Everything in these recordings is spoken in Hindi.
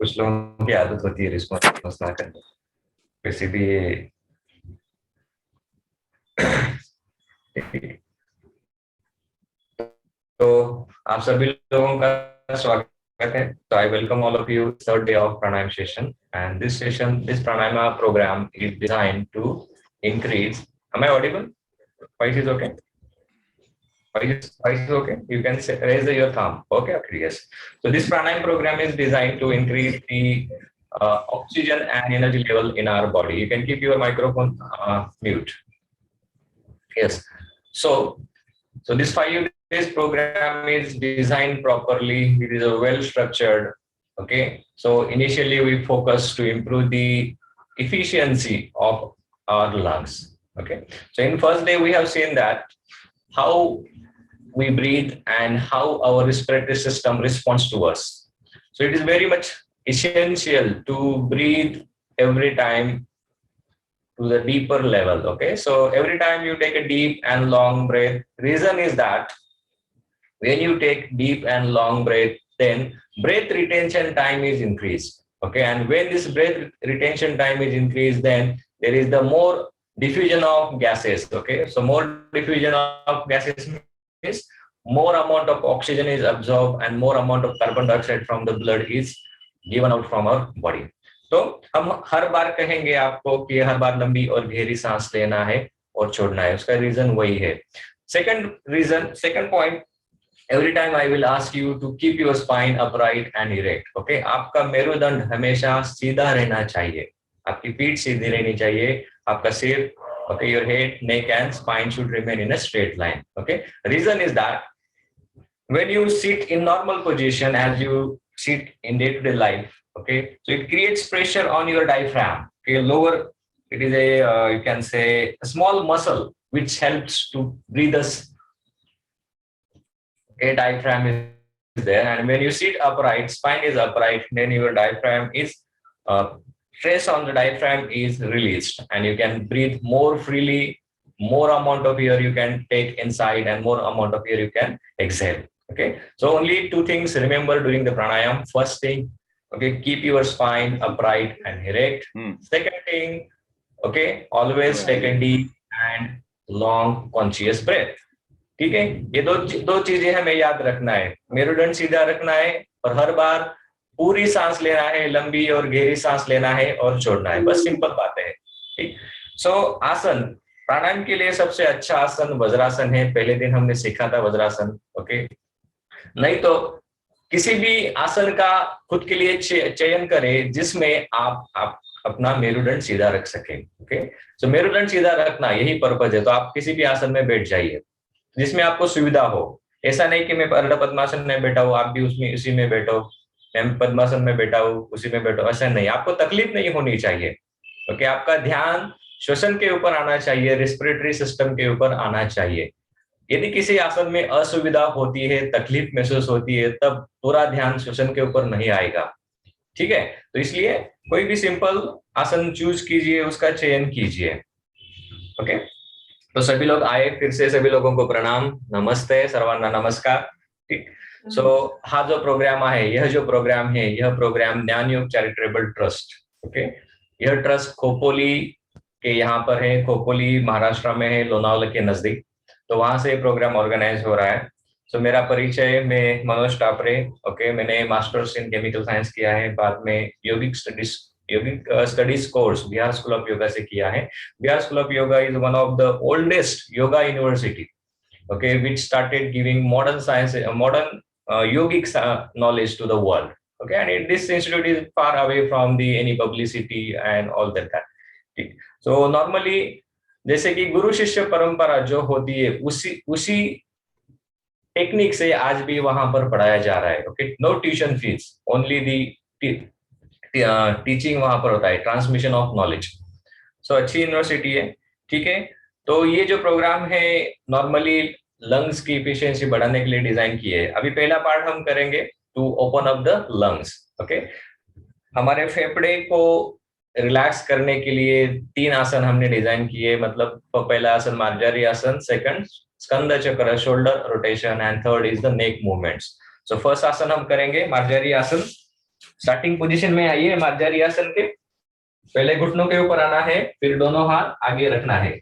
कुछ लोगों की आदत होती है रिस्पॉन्स ना करने, किसी भी। तो आप सभी लोगों का स्वागत है। तो I welcome all of you third day of pranayama session, and this pranayama programme is designed to increase. Am I audible? Voice is okay? Voice is okay? You can say, raise your thumb. Okay, okay, yes. So this pranayam program is designed to increase the oxygen and energy level in our body. You can keep your microphone mute. Yes. So this 5 days program is designed properly. It is a well structured. Okay. So initially we focus to improve the efficiency of our lungs. Okay. So in first day we have seen that how we breathe and how our respiratory system responds to us. So it is very much essential to breathe every time to the deeper level. Okay, so every time you take a deep and long breath, reason is that when you take deep and long breath, then breath retention time is increased. Okay, and when this breath retention time is increased, then there is the more diffusion of gases. Okay, so more diffusion of gases means more amount of oxygen is absorbed and more amount of carbon dioxide from the blood is given out from our body. तो हम हर बार कहेंगे आपको कि हर बार लंबी और गहरी सांस लेना है और छोड़ना है, उसका रीजन वही है। Second point, every time I will ask you to keep your spine upright and erect. Okay, आपका मेरुदंड हमेशा सीधा रहना चाहिए, आपकी पीठ सीधी रहनी चाहिए, आपका सिर, okay, your head, neck and spine should remain in a straight line. Okay, reason is that when you sit in normal position as you sit in day-to-day life, okay, so it creates pressure on your diaphragm. Okay, lower, it is a you can say a small muscle which helps to breathe us. A diaphragm is there, and when you sit upright, spine is upright, then your diaphragm is stress on the diaphragm is released, and you can breathe more freely. More amount of air you can take inside, and more amount of air you can exhale. Okay, so only two things remember during the pranayam. First thing, okay, keep your spine upright and erect. Second thing, okay, always take a deep and long conscious breath. ठीक है, ये दो चीजें हमें याद रखना है, मेरुदंड सीधा रखना है और हर बार पूरी सांस लेना है, लंबी और गहरी सांस लेना है और छोड़ना है, बस सिंपल बातें हैं। ठीक, सो आसन, प्राणायाम के लिए सबसे अच्छा आसन वज्रासन है। पहले दिन हमने सीखा था वज्रासन। ओके, नहीं तो किसी भी आसन का खुद के लिए चयन करें जिसमें आप अपना मेरुदंड सीधा रख सके। ओके, सो मेरुदंड सीधा रखना यही पर्पज है। तो आप किसी भी आसन में बैठ जाइए जिसमें आपको सुविधा हो। ऐसा नहीं कि मैं अर्ध पद्मासन में बैठा हूँ, आप भी उसमें उसी में बैठो, मैं पद्मासन में बैठा हूँ उसी में बैठो, ऐसा नहीं। आपको तकलीफ नहीं होनी चाहिए। ओके, आपका ध्यान श्वसन के ऊपर आना चाहिए, रेस्पिरेटरी सिस्टम के ऊपर आना चाहिए। यदि किसी आसन में असुविधा होती है, तकलीफ महसूस होती है, तब पूरा ध्यान श्वसन के ऊपर नहीं आएगा। ठीक है, तो इसलिए कोई भी सिंपल आसन चूज कीजिए, उसका चयन कीजिए। ओके, तो सभी लोग आए, फिर से सभी लोगों को प्रणाम, नमस्ते, सर्वांना नमस्कार। ठीक, सो हा जो प्रोग्राम है, यह जो प्रोग्राम है, यह प्रोग्राम ज्ञान योग चैरिटेबल ट्रस्ट, ओके, यह ट्रस्ट खोपोली के यहाँ पर है, खोपोली महाराष्ट्र में है, लोनावला के नजदीक। तो वहां से प्रोग्राम ऑर्गेनाइज हो रहा है। सो मेरा परिचय, मैं मनोज टापरे। ओके, मैंने मास्टर्स इन केमिकल साइंस किया है, बाद में yogic studies course Bihar school of yoga से किया है। Bihar school of yoga is one of the oldest yoga university, okay, which started giving modern science, yogic knowledge to the world. Okay, and this institute is far away from the any publicity and all that. ठीक, so normally जैसे कि गुरु शिष्य परंपरा जो होती है, उसी टेक्निक से आज भी वहां पर पढ़ाया जा रहा है। Okay, no tuition fees, only the teaching वहां पर होता है, ट्रांसमिशन ऑफ नॉलेज। सो अच्छी यूनिवर्सिटी है। ठीक है, तो ये जो प्रोग्राम है नॉर्मली लंग्स की इफिशियंसी बढ़ाने के लिए डिजाइन किए है। अभी पहला पार्ट हम करेंगे to open up the lungs. Okay, हमारे फेफड़े को रिलैक्स करने के लिए 3 आसन हमने डिजाइन किए। मतलब पहला आसन मार्जारी आसन, सेकंड स्कंद चक्र shoulder rotation, and third is the neck movements. So first आसन हम करेंगे मार्जारी आसन। स्टार्टिंग पोजीशन में आइए मार्जारी आसन के। पहले घुटनों के ऊपर आना है, फिर दोनों हाथ आगे रखना है।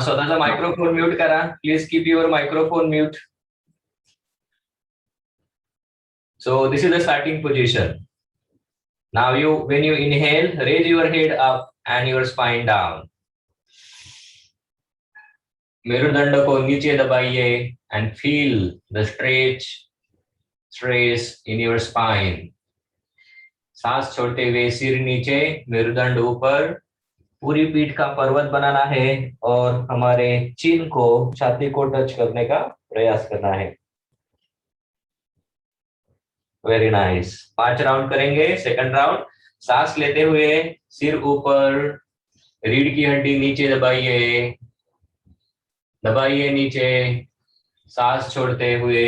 स्वतःचा मायक्रोफोन म्यूट करा, please keep your microphone mute. So this is the starting position. Now when you inhale, raise your head up and your spine down. मेरुदंड को नीचे दबाइए and feel the stress in your spine. सांस छोड़ते हुए सिर नीचे, मेरुदंड ऊपर, पूरी पीठ का पर्वत बनाना है और हमारे चिन को, छाती को टच करने का प्रयास करना है. Very nice. 5 राउंड करेंगे. सेकंड राउंड, सांस लेते हुए सिर ऊपर, रीढ़ की हड्डी नीचे दबाइए, दबाइए नीचे. सांस छोड़ते हुए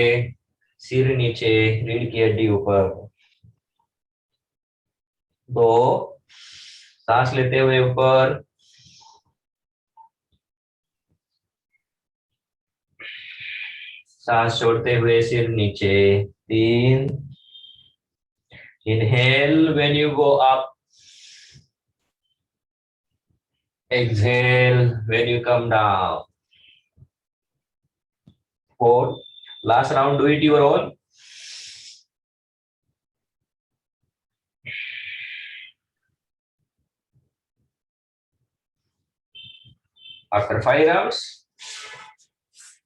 सिर नीचे, रीढ़ की हड्डी ऊपर. 2, सांस लेते हुए ऊपर, सांस छोड़ते हुए सिर नीचे. 3, inhale when you go up, exhale when you come down. 4, last round, do it your own. After 5 rounds,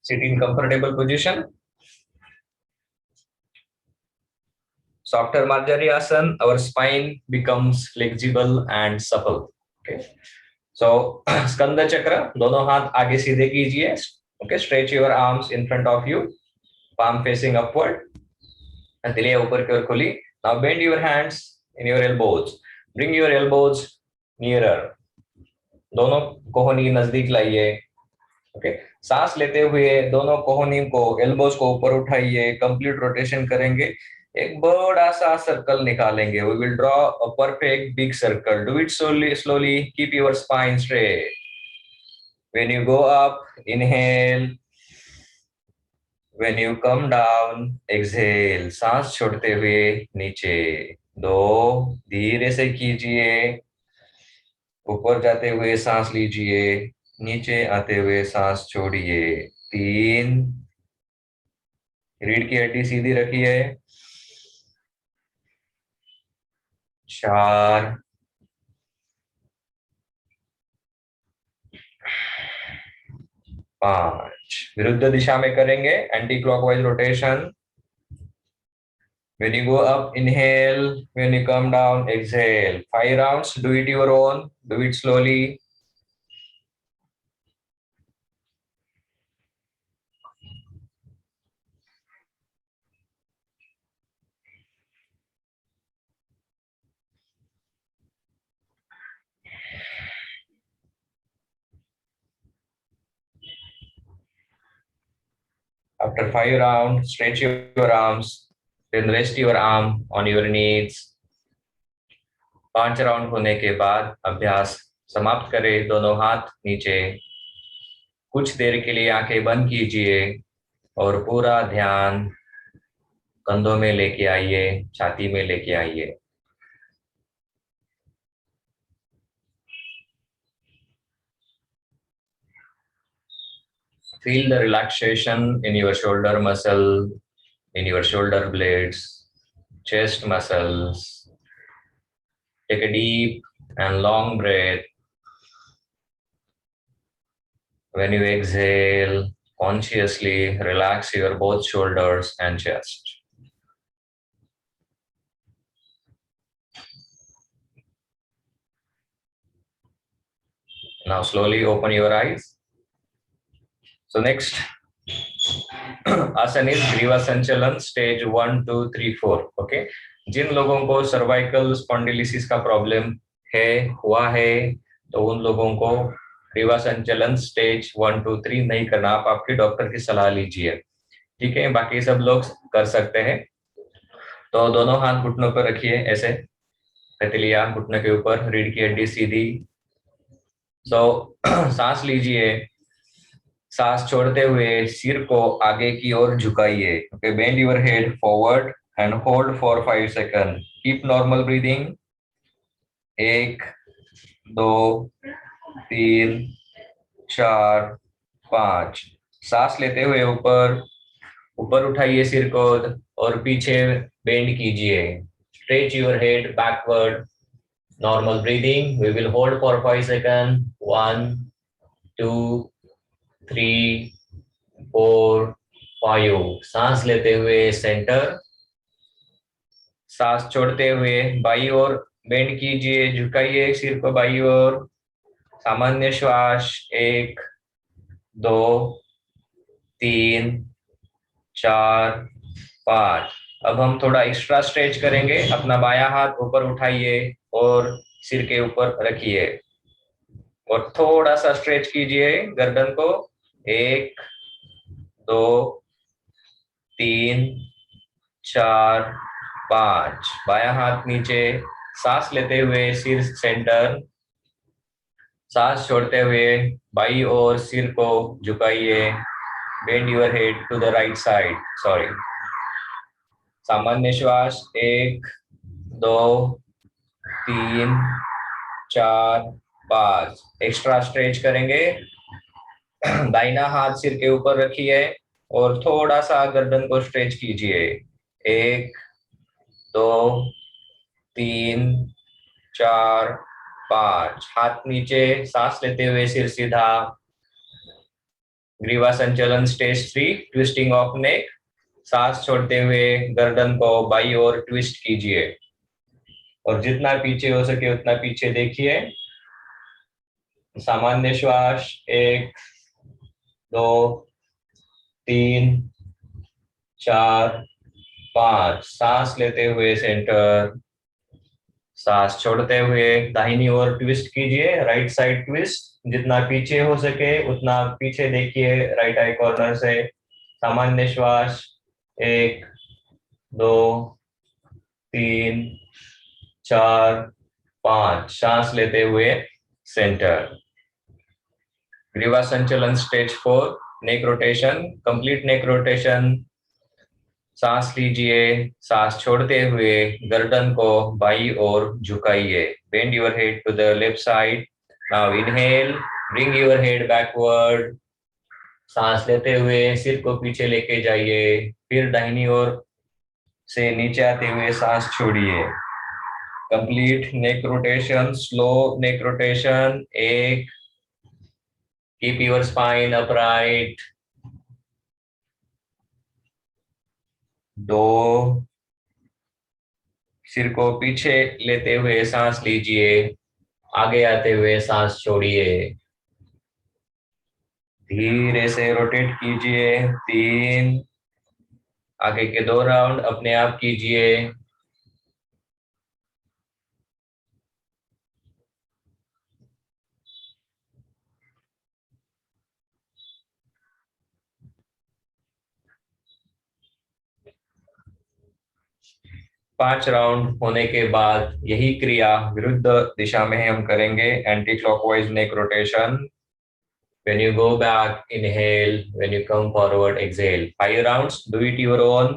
sit in comfortable position. So after Marjari Asana, our spine becomes flexible and supple. Okay. So Skanda Chakra, दोनों हाथ आगे सीधे कीजिए. Okay, stretch your arms in front of you, palm facing upward. तिलिया ऊपर की ओर खोली. Now bend your hands in your elbows. Bring your elbows nearer. दोनों कोहनी नजदीक लाइए. ओके. सांस लेते हुए दोनों कोहनी को, एल्बोज को ऊपर उठाइए. कंप्लीट रोटेशन करेंगे. एक बड़ा सा सर्कल निकालेंगे. We will draw a perfect big circle. Do it slowly. Keep your spine straight. When you go up, inhale. When you come down, exhale. सांस छोड़ते हुए नीचे. 2, धीरे से कीजिए. ऊपर जाते हुए सांस लीजिए, नीचे आते हुए सांस छोड़िए. 3, रीढ़ की हड्डी सीधी रखिए. 4, 5. विरुद्ध दिशा में करेंगे, anti clockwise rotation. When you go up, inhale. When you come down, exhale. 5 rounds. Do it your own. Do it slowly. After 5 rounds, stretch your arms. Then rest your arm on your knees. 5 round होने के बाद अभ्यास समाप्त करें. दोनों हाथ नीचे. कुछ देर के लिए आंखें बंद कीजिए और पूरा ध्यान कंधों में लेके आइए, छाती में लेके आइए. Feel the relaxation in your shoulder muscle, in your shoulder blades, chest muscles. Take a deep and long breath. When you exhale, consciously relax your both shoulders and chest. Now slowly open your eyes. So next आसन is ग्रीवा संचलन स्टेज 1, 2, 3, 4. ओके. जिन लोगों को सर्वाइकल स्पॉन्डिलिसिस का प्रॉब्लम हुआ है, तो उन लोगों को ग्रीवा संचलन स्टेज 1, 2, 3 नहीं करना. आप आपके डॉक्टर की सलाह लीजिए. ठीक है. बाकी सब लोग कर सकते हैं. तो दोनों हाथ घुटनों पर रखिए ऐसे. तिलिया घुटने के ऊपर, रीढ़ की हड्डी सीधी. तो सांस लीजिए. सांस छोड़ते हुए सिर को आगे की ओर झुकाइए. Okay, bend your head forward and hold for 5 second. Keep normal breathing. 1, 2, 3, 4, 5. सांस लेते हुए ऊपर ऊपर उठाइए सिर को और पीछे बेंड कीजिए. Stretch your head backward. Normal breathing. We will hold for 5 second. 1, 2, 3, 4, 5. सांस लेते हुए सेंटर. सांस छोड़ते हुए बाई ओर बेंड कीजिए, झुकाइए सिर को बाई ओर. सामान्य श्वास. 1, 2, 3, 4, 5. अब हम थोड़ा एक्स्ट्रा स्ट्रेच करेंगे. अपना बायां हाथ ऊपर उठाइए और सिर के ऊपर रखिए और थोड़ा सा स्ट्रेच कीजिए गर्दन को. 1, 2, 3, 4, 5. बायां हाथ नीचे. सांस लेते हुए सिर सेंटर. सांस छोड़ते हुए बाई ओर सिर को झुकाइए. Bend your head to the right side. Sorry. सामान्य श्वास. 1, 2, 3, 4, 5. एक्स्ट्रा स्ट्रेच करेंगे. दाहिना हाथ सिर के ऊपर रखिए और थोड़ा सा गर्दन को स्ट्रेच कीजिए. 1, 2, 3, 4, 5. हाथ नीचे. सांस लेते हुए सिर सीधा. ग्रीवा संचलन स्टेज 3, ट्विस्टिंग ऑफ नेक. सांस छोड़ते हुए गर्दन को बाई ओर ट्विस्ट कीजिए और जितना पीछे हो सके उतना पीछे देखिए. सामान्य श्वास. 1, 2, 3, 4, 5. सांस लेते हुए सेंटर. सांस छोड़ते हुए दाहिनी ओर ट्विस्ट कीजिए. Right side twist. जितना पीछे हो सके उतना पीछे देखिए राइट आई कॉर्नर से. सामान्य श्वास. 1, 2, 3, 4, 5. सांस लेते हुए सेंटर. ग्रीवा संचलन stage 4, neck rotation. Complete neck rotation. सांस लीजिए. सांस छोड़ते हुए गर्दन को बाई ओर झुकाइए. Bend your head to the left side. Now inhale. Bring your head backward. सांस लेते हुए सिर को पीछे लेके जाइए. फिर दाहिनी ओर से नीचे आते हुए सांस छोड़िए. Complete neck rotation. Slow neck rotation. 1. Keep your spine upright. 2. सिर को पीछे लेते हुए सांस लीजिए. आगे आते हुए सांस छोड़िए. धीरे से रोटेट कीजिए. 3. आगे के 2 राउंड अपने आप कीजिए. पांच राउंड होने के बाद यही क्रिया विरुद्ध दिशा में हम करेंगे. Anti clockwise neck rotation. When you go back, inhale. When you come forward, exhale. 5 rounds. Do it your own.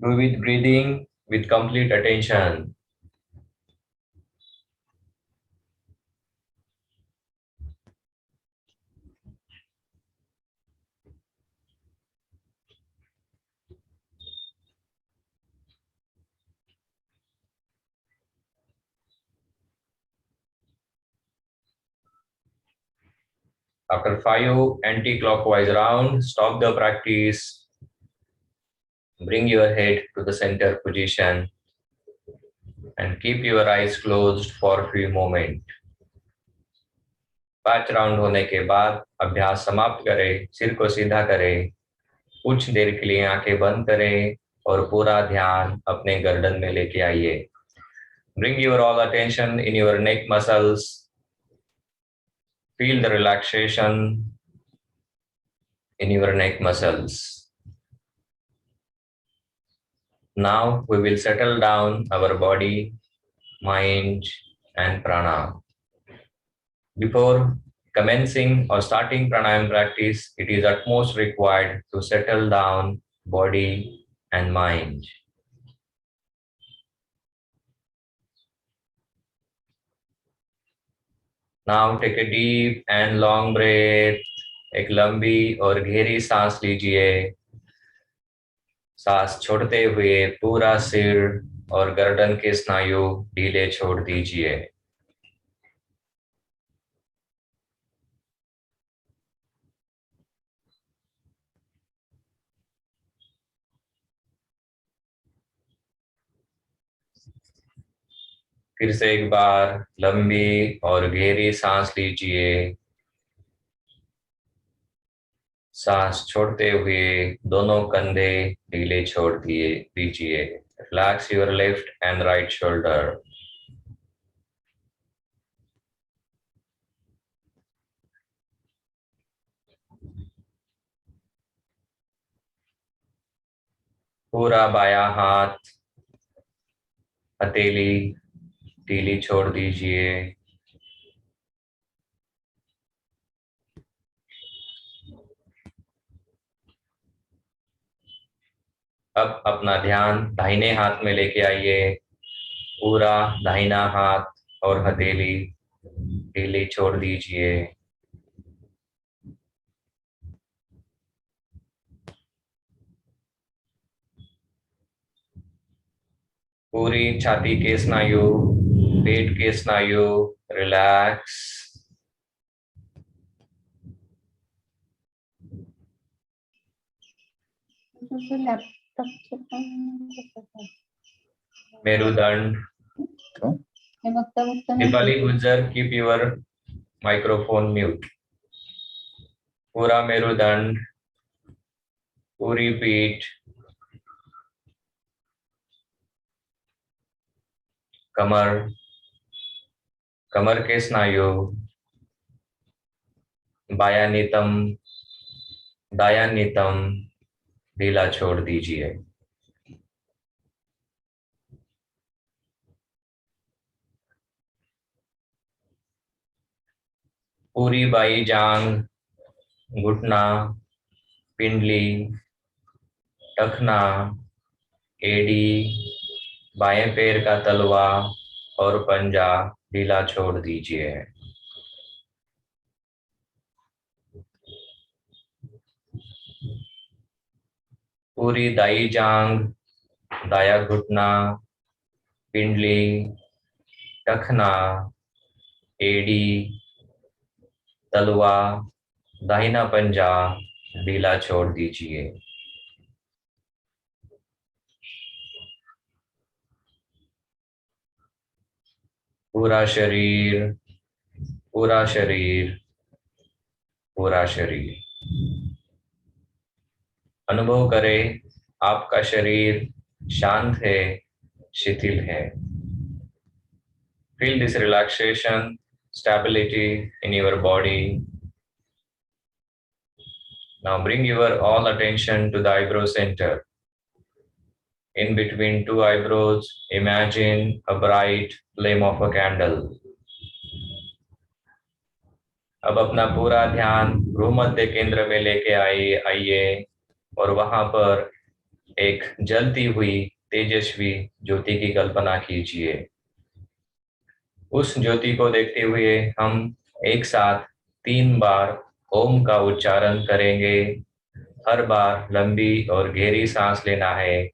Do with breathing, with complete attention. After 5 anti-clockwise rounds, stop the practice. Bring your head to the center position and keep your eyes closed for a few moments. 5 round होने के बाद अभ्यास समाप्त करें. सिर को सीधा करें. कुछ देर के लिए आंखें बंद करें और पूरा ध्यान अपने गर्दन में लेके आइए. Bring your all attention in your neck muscles. Feel the relaxation in your neck muscles. Now we will settle down our body, mind, and prana. Before commencing or starting pranayama practice, it is utmost required to settle down body and mind. Now take a deep and long breath. एक लंबी और गहरी सांस लीजिए। सांस छोड़ते हुए पूरा सिर और गर्दन के स्नायु ढीले छोड़ दीजिए। फिर से एक बार लंबी और गहरी सांस लीजिए। सांस छोड़ते हुए दोनों कंधे ढीले छोड़ दीजिए। Relax your left and right shoulder. पूरा बायां हाथ हथेली ढीली छोड़ दीजिए। अब अपना ध्यान दाहिने हाथ में लेके आइए। पूरा दाहिना हाथ और हथेली ढीली छोड़ दीजिए। पूरी छाती के स्नायु, पेट के स्नायु रिलैक्स। मेरुदंड। Deepali Gujjar, keep your microphone mute. पूरा मेरुदंड, पूरी पीठ, कमर, कमर के स्नायु, बायां नितंब, दायां नितंब ढीला छोड़ दीजिए। पूरी बाई जांग, घुटना, पिंडली, टखना, एड़ी, बाएं पैर का तलवा और पंजा ढीला छोड़ दीजिए। पूरी दाई जांग, दाया घुटना, पिंडली, टखना, एड़ी, तलवा, दाहिना पंजा ढीला छोड़ दीजिए। पूरा शरीर, पूरा शरीर, पूरा शरीर। अनुभव करें आपका शरीर शांत है, शिथिल है। Feel this relaxation, stability in your body. Now bring your all attention to the eyebrow center. In between two eyebrows, imagine a bright flame of a candle. अब अपना पूरा ध्यान भ्रूमध्य केंद्र में लेके आइए और वहां पर एक जलती हुई तेजस्वी ज्योति की कल्पना कीजिए। उस ज्योति को देखते हुए हम एक साथ 3 बार ओम का उच्चारण करेंगे। हर बार लंबी और गहरी सांस लेना है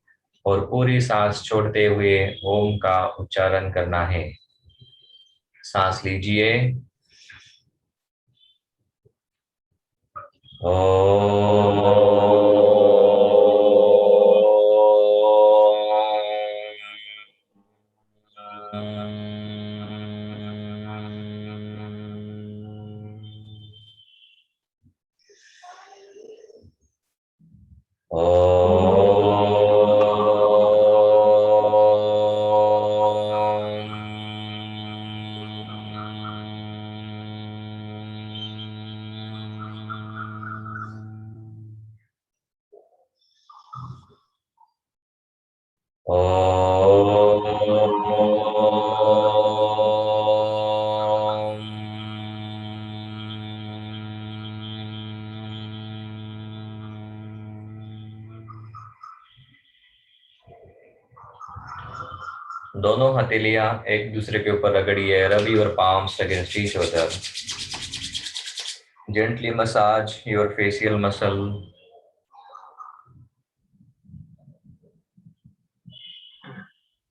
और पूरी सांस छोड़ते हुए ओम का उच्चारण करना है। सांस लीजिए। दोनों हथेलियां एक दूसरे के ऊपर रगड़िए. Rub your palms against each other. Gently massage your facial muscle.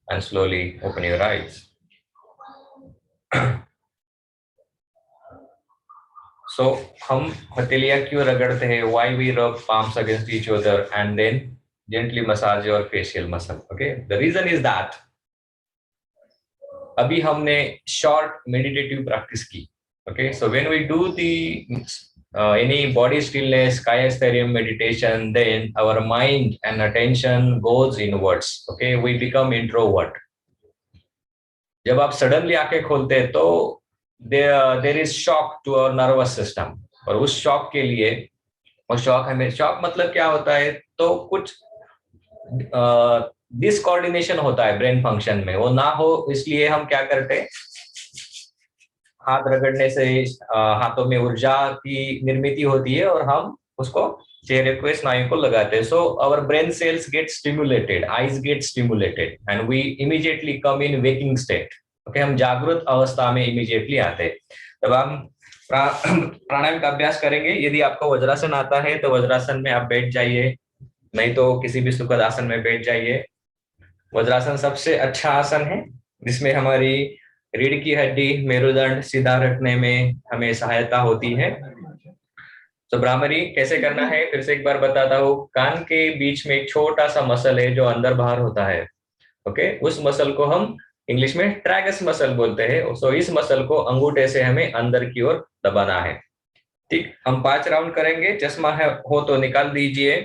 And slowly open your eyes. So हम हथेलियां क्यों रगड़ते हैं? Why we rub palms against each other and then gently massage your facial muscle? Okay, the reason is that अभी हमने short meditative practice की. Okay, so when we do the any body stillness, Kayastharium meditation, then our mind and attention goes inwards. Okay, we become introvert. जब आप सडनली आंखें खोलते हैं तो there is shock to our nervous system. और उस शॉक के लिए, और शॉक मतलब क्या होता है? तो कुछ डिसकोऑर्डिनेशन होता है ब्रेन फंक्शन में, वो ना हो इसलिए हम क्या करते हैं? हाथ रगड़ने से हाथों में ऊर्जा की निर्मित होती है और हम उसको चेहरे को, स्नायु को लगाते हैं. So our brain cells get stimulated, eyes get stimulated and we immediately come in waking state. Okay, हम जागृत अवस्था में इमीडिएटली आते हैं. तब हम प्राणायाम का अभ्यास करेंगे. यदि आपको वज्रासन आता है तो वज्रासन में आप बैठ जाइए, नहीं तो किसी भी सुखद आसन में बैठ जाइए. वज्रासन सबसे अच्छा आसन है जिसमें हमारी रीढ़ की हड्डी, मेरुदंड सीधा रखने में हमें सहायता होती है. तो भ्रामरी कैसे करना है फिर से एक बार बताता हूँ. कान के बीच में एक छोटा सा मसल है जो अंदर बाहर होता है. ओके, उस मसल को हम इंग्लिश में ट्रैगस मसल बोलते हैं. सो इस मसल को अंगूठे से हमें अंदर की ओर दबाना है. ठीक, हम 5 राउंड करेंगे. चश्मा हो तो निकाल दीजिए.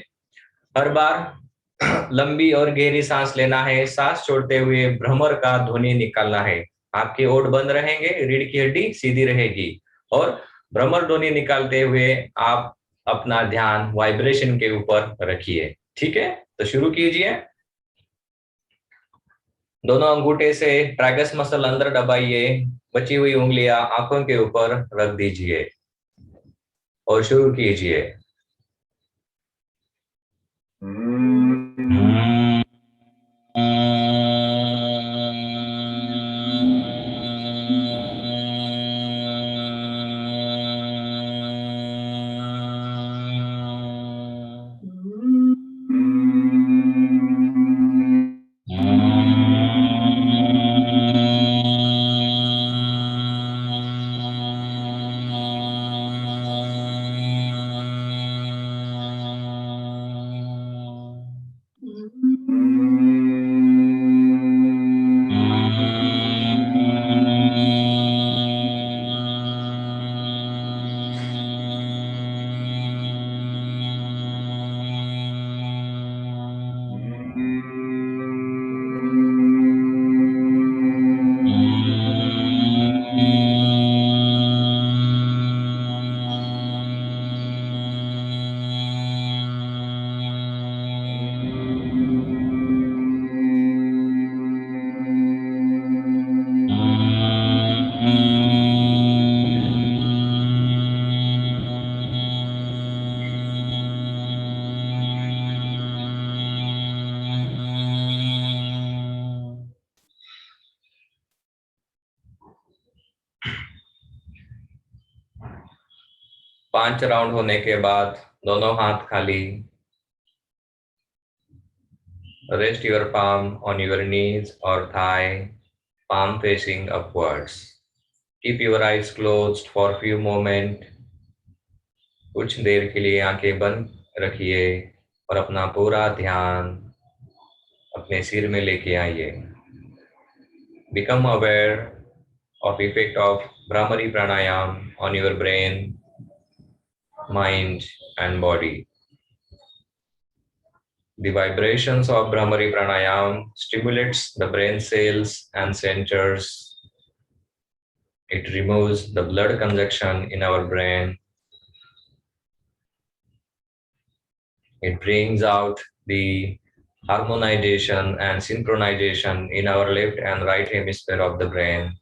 हर बार लंबी और गहरी सांस लेना है. सांस छोड़ते हुए भ्रमर का ध्वनि निकालना है. आपके ओठ बंद रहेंगे, रीढ़ की हड्डी सीधी रहेगी और भ्रमर ध्वनि निकालते हुए आप अपना ध्यान वाइब्रेशन के ऊपर रखिए. ठीक है, तो शुरू कीजिए. दोनों अंगूठे से ट्रैगस मसल अंदर दबाइए. बची हुई उंगलियां आंखों के ऊपर रख दीजिए और शुरू कीजिए. पांच राउंड होने के बाद दोनों हाथ खाली. Rest your palm on your knees or thigh, palm facing upwards. Keep your eyes closed for few moments. कुछ देर के लिए आंखें बंद रखिए और अपना पूरा ध्यान अपने सिर में लेके आइए. Become aware of effect of Brahmari Pranayam on your brain, mind and body. The vibrations of Brahmari Pranayam stimulates the brain cells and centers. It removes the blood congestion in our brain. It brings out the harmonization and synchronization in our left and right hemisphere of the brain.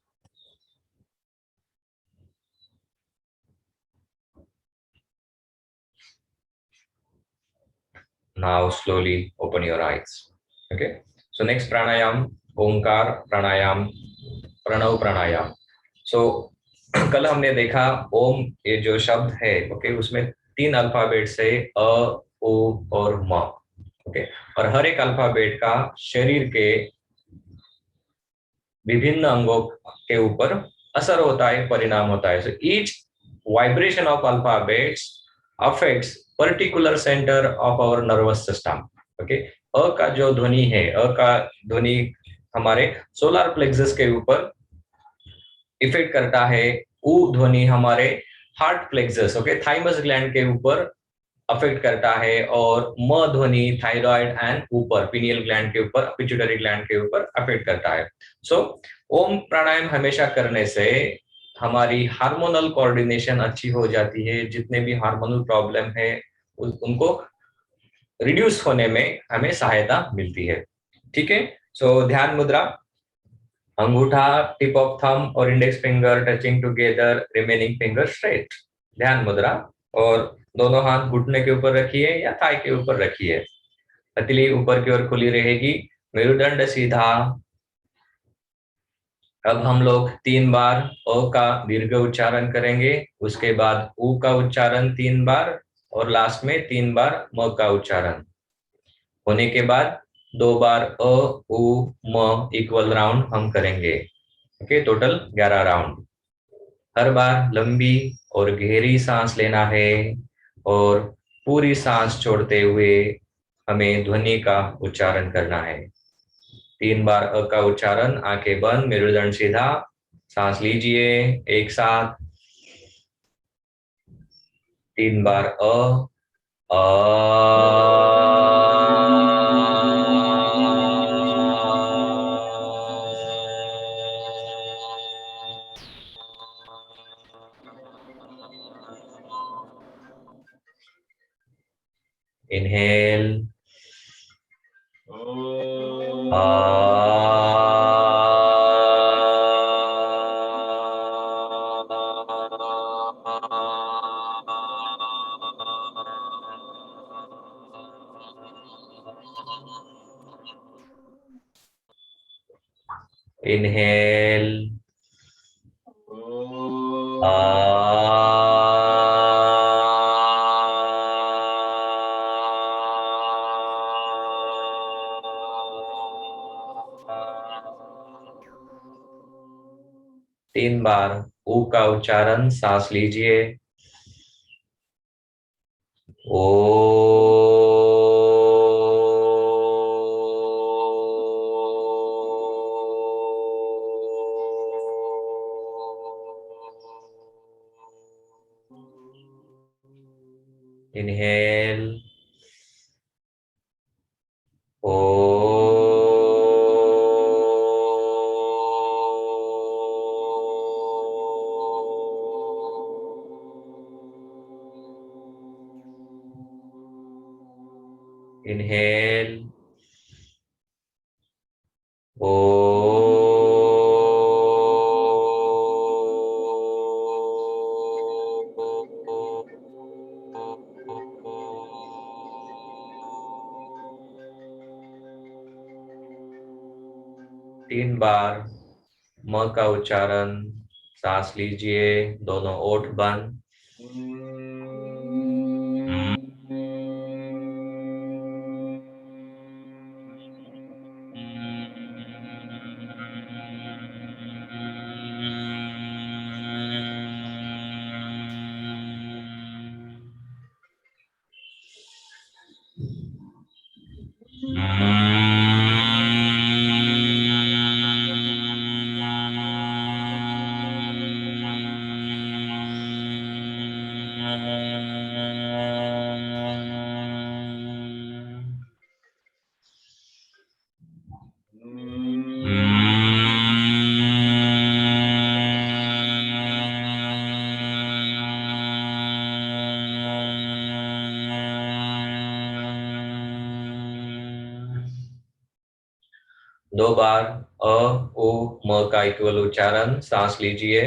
Now slowly open your eyes. Okay, so next pranayam, ओंकार प्राणायाम, प्रणव प्राणायाम। सो कल हमने देखा ओम ये जो शब्द है, ओके, उसमें 3 अल्फाबेट्स है, अ, ओ और म। ओके, और हर एक अल्फाबेट का शरीर के विभिन्न अंगों के ऊपर असर होता है, परिणाम होता है। So each vibration of alphabets affects particular centre of our nervous system. Okay, अ का जो ध्वनि है, अ का ध्वनि हमारे सोलर प्लेक्सस के ऊपर इफेक्ट करता है। उ ध्वनि हमारे heart plexus, okay, thymus gland के ऊपर अफेक्ट करता है। और म ध्वनि थायराइड एंड ऊपर पिनियल ग्लैंड के ऊपर, पिट्यूटरी ग्लैंड के ऊपर अफेक्ट करता है। सो ओम प्राणायाम हमेशा करने से हमारी हार्मोनल कोऑर्डिनेशन अच्छी हो जाती है। जितने भी हार्मोनल प्रॉब्लम है उनको रिड्यूस होने में हमें सहायता मिलती है। ठीक है, सो ध्यान मुद्रा, अंगूठा, टिप ऑफ थंब और index finger touching together, remaining finger straight. ध्यान मुद्रा। और दोनों हाथ घुटने के ऊपर रखिए या थाई के ऊपर रखिए। हथेली ऊपर की ओर खुली रहेगी, मेरुदंड सीधा। अब हम लोग 3 बार अ का दीर्घ उच्चारण करेंगे, उसके बाद उ का उच्चारण 3 बार, और लास्ट में 3 बार म का उच्चारण होने के बाद 2 बार अ उ म इक्वल राउंड हम करेंगे। Okay, total 11 round. हर बार लंबी और गहरी सांस लेना है, और पूरी सांस छोड़ते हुए हमें ध्वनि का उच्चारण करना है। 3 बार अ का उच्चारण, आंखें बंद, मेरुदंड सीधा, सांस लीजिए एक साथ। 3 बार अ। Inhale. Inhale. तीन बार ऊ का उच्चारण, सांस लीजिए। ओ। Inhale. O. Inhale. O. तीन बार म का उच्चारण, सांस लीजिए, दोनों ओठ बंद। दो बार अ उ म का इक्वल उच्चारण, सांस लीजिए।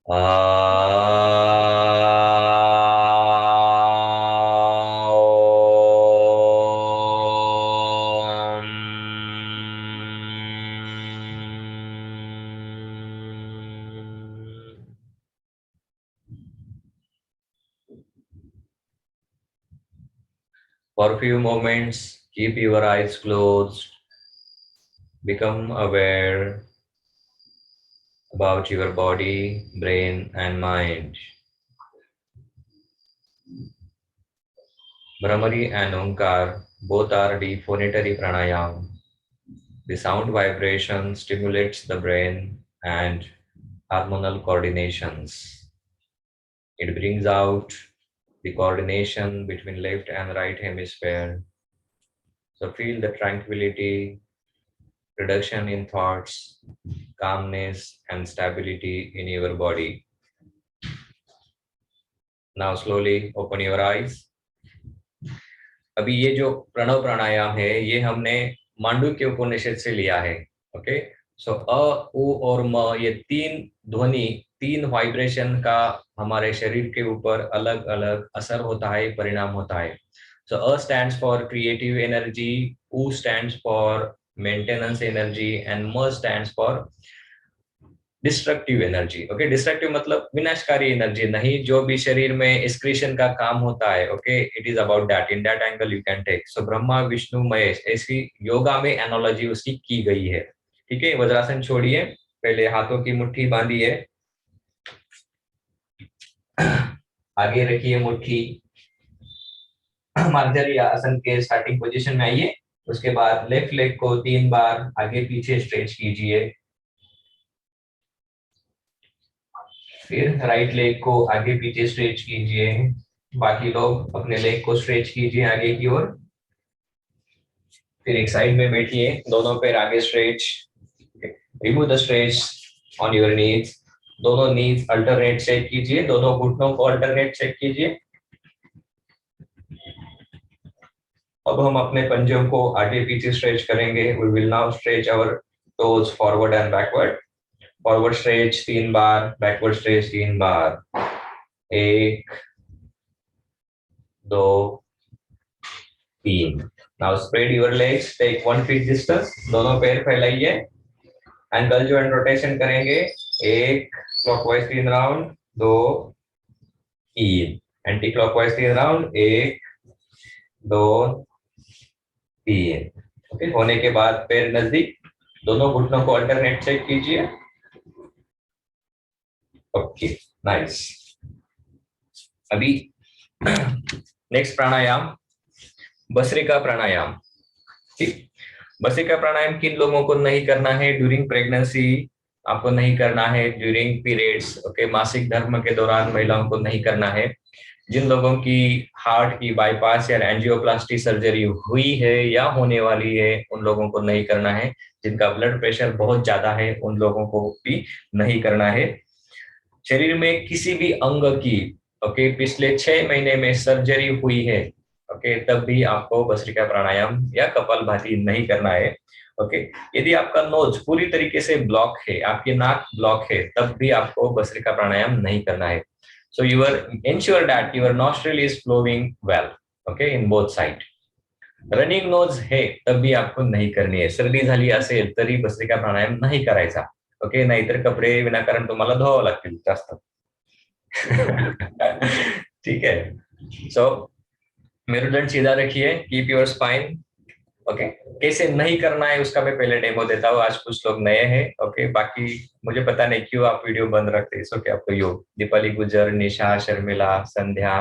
For a few moments, keep your eyes closed. Become aware about your body, brain, and mind. Brahmari and Omkar both are dephonatory pranayam. The sound vibration stimulates the brain and hormonal coordinations. It brings out the coordination between left and right hemisphere. So feel the tranquility, reduction in thoughts, calmness, and stability in your body. Now slowly open your eyes. अभी ये जो प्रणव प्राणायाम है ये हमने मांडुक्य उपनिषद से लिया है. ओके, सो अ, उ और म ये तीन ध्वनि, तीन वाइब्रेशन का हमारे शरीर के ऊपर अलग अलग असर होता है, परिणाम होता है. So A stands for creative energy, U stands for maintenance energy and M stands for destructive energy. Okay, destructive मतलब विनाशकारी एनर्जी नहीं, जो भी शरीर में एक्सक्रीशन का काम होता है. Okay, it is about that. In that angle you can take. So Brahma Vishnu Mahesh, ऐसी योगा में एनोलॉजी उसकी की गई है. ठीक है, वज्रासन छोड़िए, पहले हाथों की मुट्ठी बांधिए, आगे रखिए मुट्ठी, मार्जरी आसन के स्टार्टिंग पोजीशन में आइए. उसके बाद लेफ्ट लेग को 3 बार आगे पीछे स्ट्रेच कीजिए. फिर राइट लेग को आगे पीछे स्ट्रेच कीजिए. बाकी लोग अपने लेग को स्ट्रेच कीजिए आगे की ओर. फिर एक साइड में बैठिए, दोनों पैर आगे stretch. Remove the stretch on your knees. दोनों नीज अल्टरनेट चेक कीजिए, दोनों घुटनों को अल्टरनेट चेक कीजिए. अब हम अपने पंजों को आगे पीछे स्ट्रेच करेंगे. We will now stretch our toes forward and backward. Forward stretch 3 बार, बैकवर्ड स्ट्रेच 3 बार. 1 2 3. Now spread your legs, take 1 feet distance. दोनों पैर फैलाइए. एंकल जॉइंट रोटेशन करेंगे. 1 clockwise 3 round, 2 3. Anticlockwise 3 round, 1 2 3. Okay, होने के बाद पैर नजदीक, दोनों घुटनों को अल्टरनेट चेक कीजिए. Okay, nice. अभी नेक्स्ट प्राणायाम भस्त्रिका प्राणायाम. ठीक, भस्त्रिका प्राणायाम किन लोगों को नहीं करना है? ड्यूरिंग प्रेगनेंसी आपको नहीं करना है. ड्यूरिंग पीरियड्स, ओके, मासिक धर्म के दौरान महिलाओं को नहीं करना है. जिन लोगों की हार्ट की बाईपास या एंजियोप्लास्टी सर्जरी हुई है या होने वाली है उन लोगों को नहीं करना है. जिनका ब्लड प्रेशर बहुत ज्यादा है उन लोगों को भी नहीं करना है. शरीर में किसी भी अंग की, ओके, पिछले 6 महीने में सर्जरी हुई है, ओके, तब भी आपको भस्त्रिका प्राणायाम या कपालभाति नहीं करना है. ओके, यदि आपका नोज पूरी तरीके से ब्लॉक है, आपकी नाक ब्लॉक है, तब भी आपको भस्त्रिका प्राणायाम नहीं करना है. So you are ensure that your nostril is flowing well, okay, in both side. Running nose है तब भी आपको नाही करणी आहे. सर्दी झाली असेल तरी भस्त्रिका प्राणायाम नाही करायचा. ओके, नाहीतर कपडे विनाकारण तुम्हाला धुवावं लागतील जास्त. ठीक है. सो मेरुदंड सीधा रखिए, कीप योर स्पाइन. ओके, कैसे नहीं करना है उसका मैं पहले डेमो देता हूँ. आज कुछ लोग नए हैं. ओके, बाकी मुझे पता नहीं क्यों आप वीडियो बंद रखते हैं. ओके, आपको योग दीपाली गुजर, निशा, शर्मिला, संध्या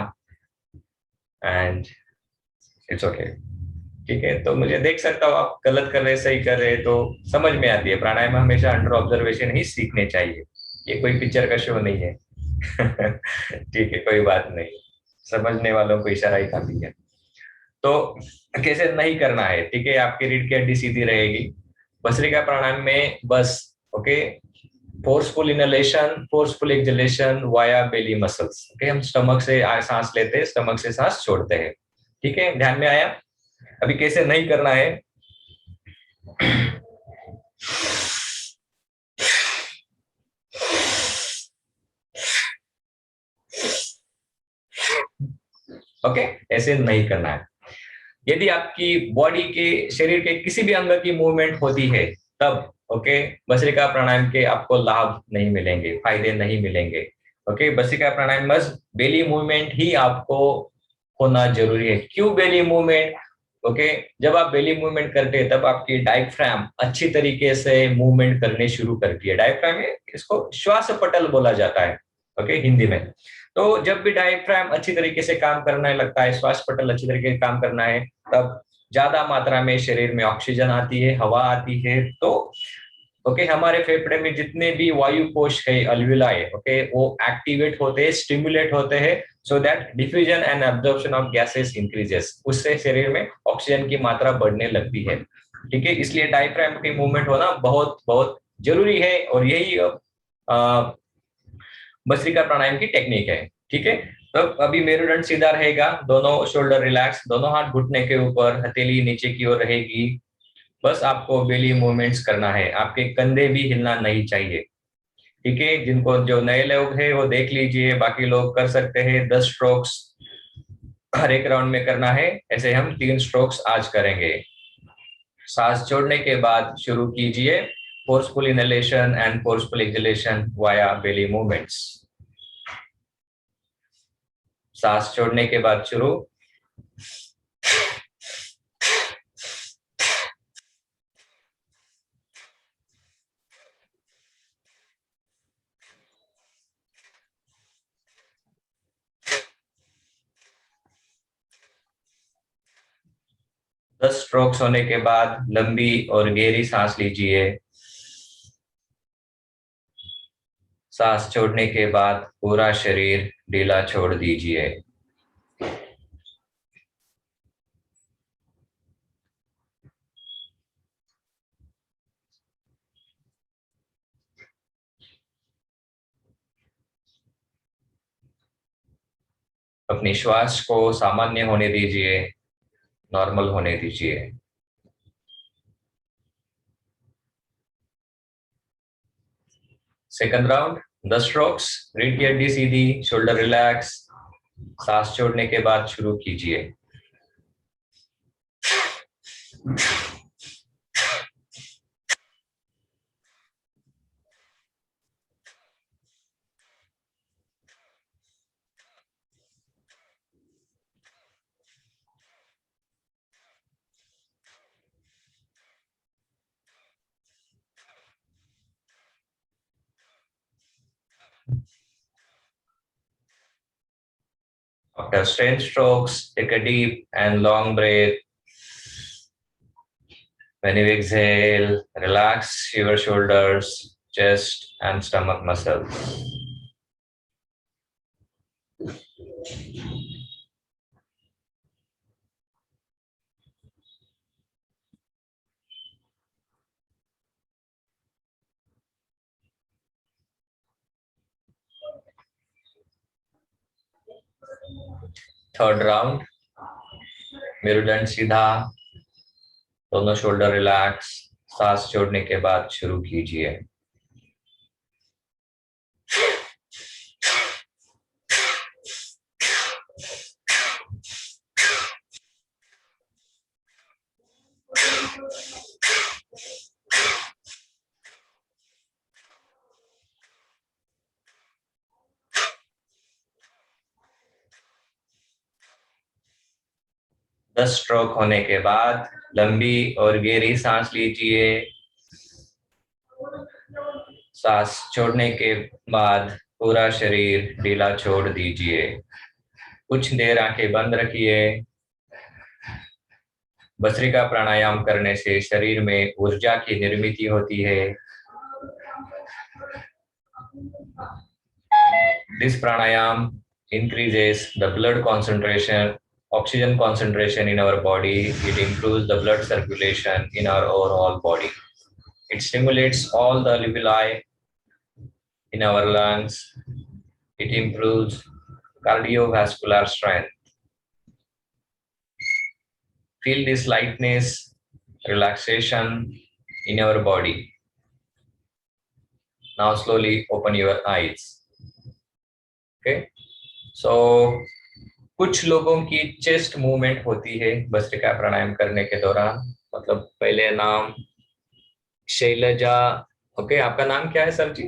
एंड इट्स ओके. ठीक है, तो मुझे देख सकता हूँ आप गलत कर रहे सही कर रहे तो समझ में आती है. प्राणायाम हमेशा अंडर ऑब्जर्वेशन ही सीखने चाहिए. ये कोई पिक्चर का शो नहीं है. ठीक है, कोई बात नहीं, समझने वालों को इशारा ही काफी है. तो कैसे नहीं करना है? ठीक है, आपकी रीढ़ की हड्डी सीधी रहेगी. भस्त्रिका प्राणायाम में बस, okay, forceful inhalation, forceful exhalation via belly muscles. Okay, हम स्टमक से सांस लेते हैं, स्टमक से सांस छोड़ते हैं. ठीक है, ध्यान में आया? अभी कैसे नहीं करना है? ओके, ऐसे नहीं करना है। यदि आपकी बॉडी के शरीर के किसी भी अंग की मूवमेंट होती है तब ओके भस्त्रिका प्राणायाम के आपको लाभ नहीं मिलेंगे, फायदे नहीं मिलेंगे। ओके, भस्त्रिका प्राणायाम बस बेली मूवमेंट ही आपको होना जरूरी है। क्यों बेली मूवमेंट? ओके, जब आप बेली मूवमेंट करते हैं तब आपकी डायफ्राम अच्छी तरीके से मूवमेंट करने शुरू करती है। डायफ्राम है, इसको श्वास पटल बोला जाता है ओके हिंदी में। तो जब भी डायफ्राम अच्छी तरीके से काम करने लगता है, श्वास पटल अच्छी तरीके से काम करना है, तब ज्यादा मात्रा में शरीर में ऑक्सीजन आती है, हवा आती है। तो ओके हमारे फेफड़े में जितने भी वायु कोश है अल्विलाई ओके वो एक्टिवेट होते हैं, स्टिमुलेट होते हैं, so that diffusion and absorption of gases increases. उससे शरीर में ऑक्सीजन की मात्रा बढ़ने लगती है। ठीक है, इसलिए डायफ्राम की मूवमेंट होना बहुत बहुत जरूरी है और यही भस्त्रिका प्राणायाम की टेक्निक है। ठीक है, तो अभी मेरुदंड सीधा रहेगा, दोनों शोल्डर रिलैक्स, दोनों हाथ घुटने के ऊपर, हथेली नीचे की ओर रहेगी। बस आपको बेली मूवमेंट्स करना है, आपके कंधे भी हिलना नहीं चाहिए। ठीक है, जिनको जो नए लोग हैं वो देख लीजिए, बाकी लोग कर सकते हैं। 10 स्ट्रोक्स हर एक राउंड में करना है। ऐसे हम 3 स्ट्रोक्स आज करेंगे। सांस छोड़ने के बाद शुरू कीजिए forceful inhalation and forceful exhalation via belly movements. सांस छोड़ने के बाद शुरू। 10 स्ट्रोक्स होने के बाद लंबी और गहरी सांस लीजिए। सांस छोड़ने के बाद पूरा शरीर ढीला छोड़ दीजिए। अपनी श्वास को सामान्य होने दीजिए, नॉर्मल होने दीजिए। सेकंड राउंड 10 स्ट्रोक्स, रीढ़ की हड्डी सीधी, शोल्डर रिलैक्स। सांस छोड़ने के बाद शुरू कीजिए। After 10 strokes, take a deep and long breath. When you exhale, relax your shoulders, chest, and stomach muscles. Third round, मेरुदंड सीधा, दोनों शोल्डर रिलैक्स। सांस छोड़ने के बाद शुरू कीजिए। दस स्ट्रोक होने के बाद लंबी और गहरी सांस लीजिए। सांस छोड़ने के बाद पूरा शरीर ढीला छोड़ दीजिए। कुछ देर आंखें बंद रखिए। भस्त्रिका प्राणायाम करने से शरीर में ऊर्जा की निर्मित होती है। This pranayam increases the blood concentration, oxygen concentration in our body. It improves the blood circulation in our overall body. It stimulates all the alveoli in our lungs. It improves cardiovascular strength. Feel this lightness, relaxation in your body. Now slowly open your eyes. Okay, so कुछ लोगों की चेस्ट मूवमेंट होती है भस्त्रिका प्राणायाम करने के दौरान। मतलब पहले नाम शैलजा। ओके, आपका नाम क्या है सर जी?